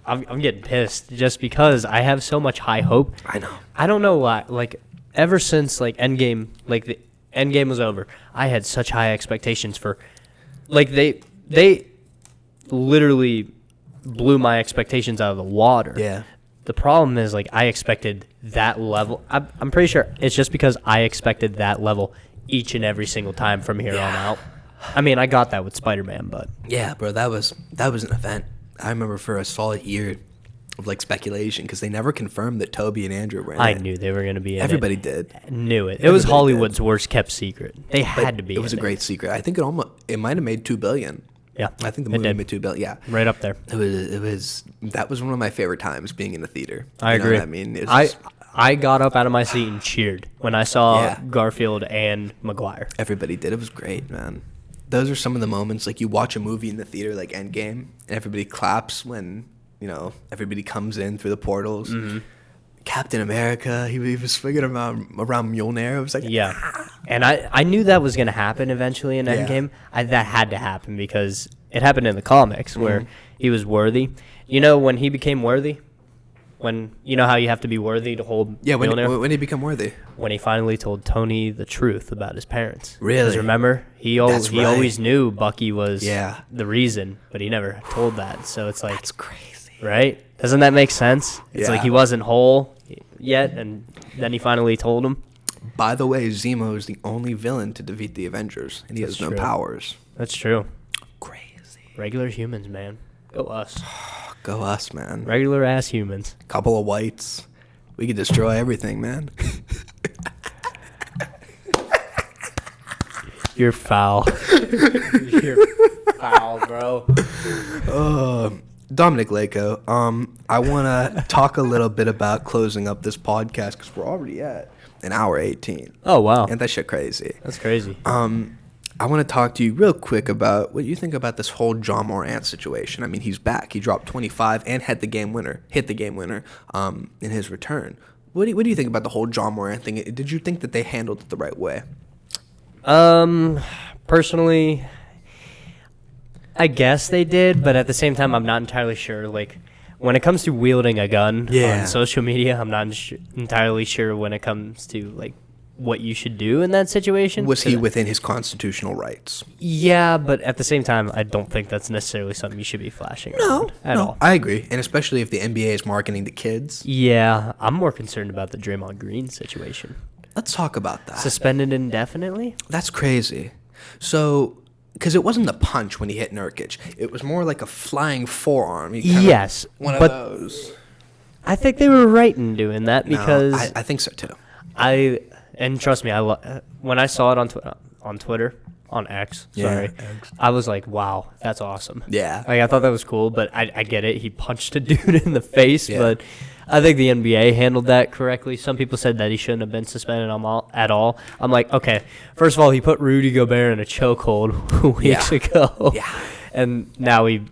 I'm getting pissed just because I have so much high hope. I know. I don't know why. Like ever since like Endgame, like the Endgame was over, I had such high expectations for. Like they literally blew my expectations out of the water. Yeah. The problem is like I expected that level. I'm pretty sure it's just because I expected that level each and every single time from here on out. I mean, I got that with Spider-Man, but Yeah, bro, that was an event. I remember for a solid year of like speculation because they never confirmed that Toby and Andrew were in I it. knew they were going to be in Everybody it. did. Knew it. It was Everybody Hollywood's worst kept secret. They had to be. It was a great secret. I think it might have made $2 billion. Yeah, I think the it movie did. made $2 billion. Yeah, Right up there. That was one of my favorite times being in the theater. I You know agree. what I mean, it was I just- I got up out of my seat and cheered when I saw Yeah. Garfield and Maguire. everybody did. It was great, man. Those are some of the moments like you watch a movie in the theater like Endgame and everybody claps when everybody comes in through the portals. Mm-hmm. Captain America, he was swinging around Mjolnir. It was like Yeah, and I knew that was going to happen eventually in Yeah. Endgame. That had to happen because it happened in the comics where Mm-hmm. he was worthy. You know when he became worthy? When you know how you have to be worthy to hold Yeah, Mjolnir? when did he become worthy? When he finally told Tony the truth about his parents. Really? 'Cause remember, he That's right. always knew Bucky was Yeah. the reason, but he never told that. So it's like, That's crazy. right? Doesn't that make sense? It's like Yeah. he wasn't whole yet, and then he finally told him. By the way, Zemo is the only villain to defeat the Avengers, and he That's has no true. powers. That's true. Crazy. Regular humans, man. Go us. Go us, man. Regular ass humans. Couple of whites. We could destroy everything, man. You're foul. You're foul, bro. Dominic Layko, I want to talk a little bit about closing up this podcast because we're already at an hour 18. Oh, wow. Ain't that shit crazy? That's crazy. I want to talk to you real quick about what you think about this whole John Morant situation. I mean, he's back. He dropped 25 and hit the game winner in his return. What do you think about the whole John Morant thing? Did you think that they handled it the right way? Personally, I guess they did, but at the same time, I'm not entirely sure. Like, when it comes to wielding a gun on social media, I'm not entirely sure when it comes to, like, what you should do in that situation. Was he within his constitutional rights? Yeah, but at the same time, I don't think that's necessarily something you should be flashing around at all. I agree, and especially if the NBA is marketing to kids. Yeah, I'm more concerned about the Draymond Green situation. Let's talk about that. Suspended indefinitely? That's crazy. So, because it wasn't a punch when he hit Nurkic. It was more like a flying forearm. Yes. One of those. I think they were right in doing that because... No, I think so, too. And trust me, when I saw it on Twitter, on X, sorry, X. I was like, wow, that's awesome. Yeah. Like, I thought that was cool, but I get it. He punched a dude in the face, Yeah. but I think the NBA handled that correctly. Some people said that he shouldn't have been suspended at all. I'm like, okay, first of all, he put Rudy Gobert in a chokehold weeks ago. Yeah. And now he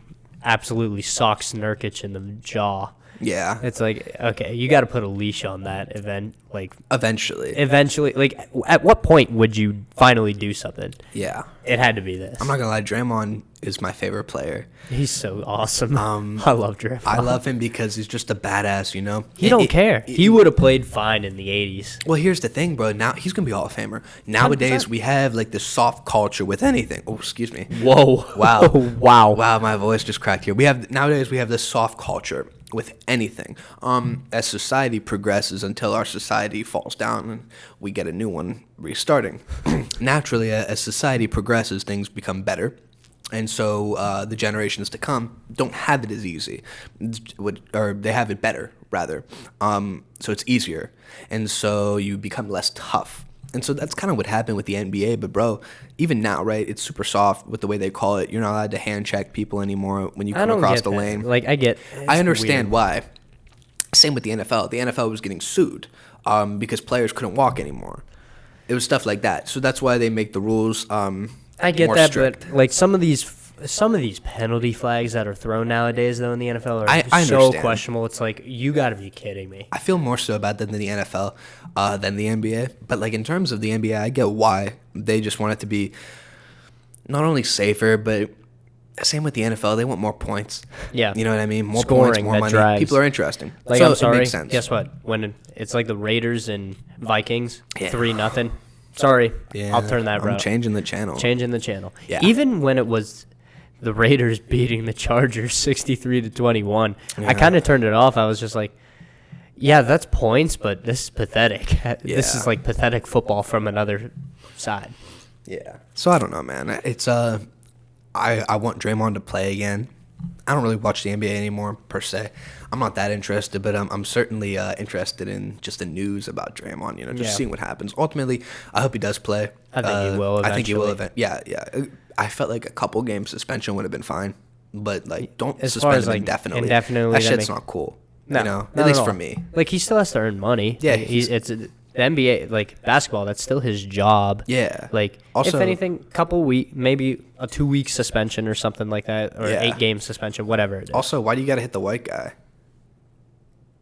absolutely socks Nurkic in the jaw. Yeah. It's like, okay, you got to put a leash on that event. Like, Eventually. like, at what point would you finally do something? Yeah. It had to be this. I'm not going to lie. Draymond is my favorite player. He's so awesome. I love Draymond. I love him because he's just a badass, you know? He don't care. He would have played fine in the 80s. Well, here's the thing, bro. Now he's going to be Hall of Famer. Nowadays, 100%. we have, like, this soft culture with anything. Oh, excuse me. Whoa. Wow. Wow. Wow, my voice just cracked here. Nowadays we have this soft culture with anything. As society progresses until our society falls down and we get a new one restarting. Naturally, as society progresses, things become better. And so the generations to come don't have it as easy, or they have it better, rather. So it's easier. And so you become less tough. And so that's kind of what happened with the NBA. But, bro, even now, right, it's super soft with the way they call it. You're not allowed to hand check people anymore when you come across the lane. Like, I understand why. Same with the NFL. The NFL was getting sued because players couldn't walk anymore. It was stuff like that. So that's why they make the rules I get more that, strict. but, like, some of these penalty flags that are thrown nowadays, though, in the NFL are I so understand. questionable. It's like, you got to be kidding me. I feel more so about that than the NFL than the NBA. But, like, in terms of the NBA, I get why. They just want it to be not only safer, but same with the NFL. They want more points. Yeah. You know what I mean? More Scoring points, more that money. drives. People are interesting. Like, so I'm sorry. It makes sense. Guess what? When it's like the Raiders and Vikings, Yeah. 3-0. Sorry. Yeah, I'll turn that I'm route. changing the channel. Changing the channel. Yeah. Even when it was the Raiders beating the Chargers 63-21, I kind of turned it off. I was just like, yeah, that's points, but this is pathetic. This is like pathetic football from another side. Yeah. So I don't know, man. It's I want Draymond to play again. I don't really watch the NBA anymore per se. I'm not that interested, but I'm certainly interested in just the news about Draymond. You know, just seeing what happens. Ultimately, I hope he does play. I think he will. Eventually. I think he will. Yeah. I felt like a couple game suspension would have been fine, but like don't suspend him like, indefinitely. Indefinitely, that shit's not cool. No, you know, not at least all. for me. Like, he still has to earn money. Yeah, Like, the NBA, like basketball, that's still his job. Yeah. Like, Also, if anything, maybe a 2-week suspension or something like that, or 8-game suspension, whatever it is. Also, why do you got to hit the white guy?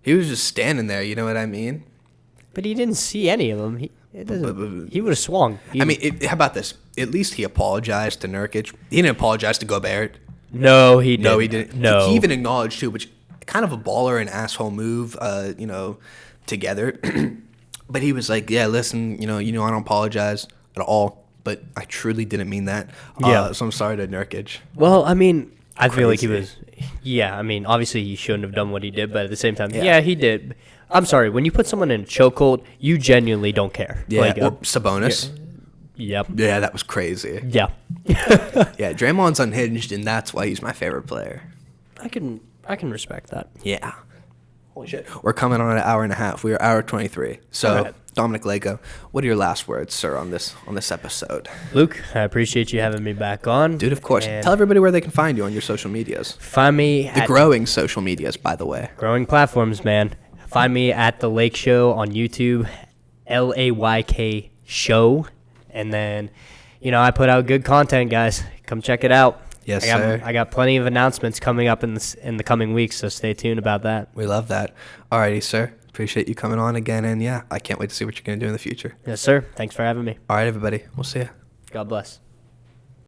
He was just standing there. You know what I mean? But he didn't see any of them. He would have swung. How about this? At least he apologized to Nurkic. He didn't apologize to Gobert. No, he didn't. No, he didn't. No. He even acknowledged too, which kind of a baller and asshole move. Together. But he was like, "Yeah, listen, I don't apologize at all, but I truly didn't mean that. So I'm sorry to Nurkic." Well, I feel like he was. Yeah, obviously he shouldn't have done what he did, but at the same time, yeah he did. I'm sorry. When you put someone in a chokehold, you genuinely don't care. Yeah, Like, or Sabonis. Yep. Yeah, that was crazy. Yeah. Yeah, Draymond's unhinged, and that's why he's my favorite player. I can respect that. Yeah. Holy shit. We're coming on an hour and a half. We are hour 23. So, right. Dominic Layko, what are your last words, sir, on this episode? Luke, I appreciate you having me back on. Dude, of course. And Tell everybody where they can find you on your social medias. find me The at growing social medias, by the way. growing platforms, man. Find me at the Laykshow on YouTube, Layk Show. And then, I put out good content, guys. Come check it out. Yes, sir. I got plenty of announcements coming up in the coming weeks, so stay tuned about that. We love that. Alrighty, sir. Appreciate you coming on again, and I can't wait to see what you're going to do in the future. Yes, sir. Thanks for having me. All right, everybody. We'll see you. God bless.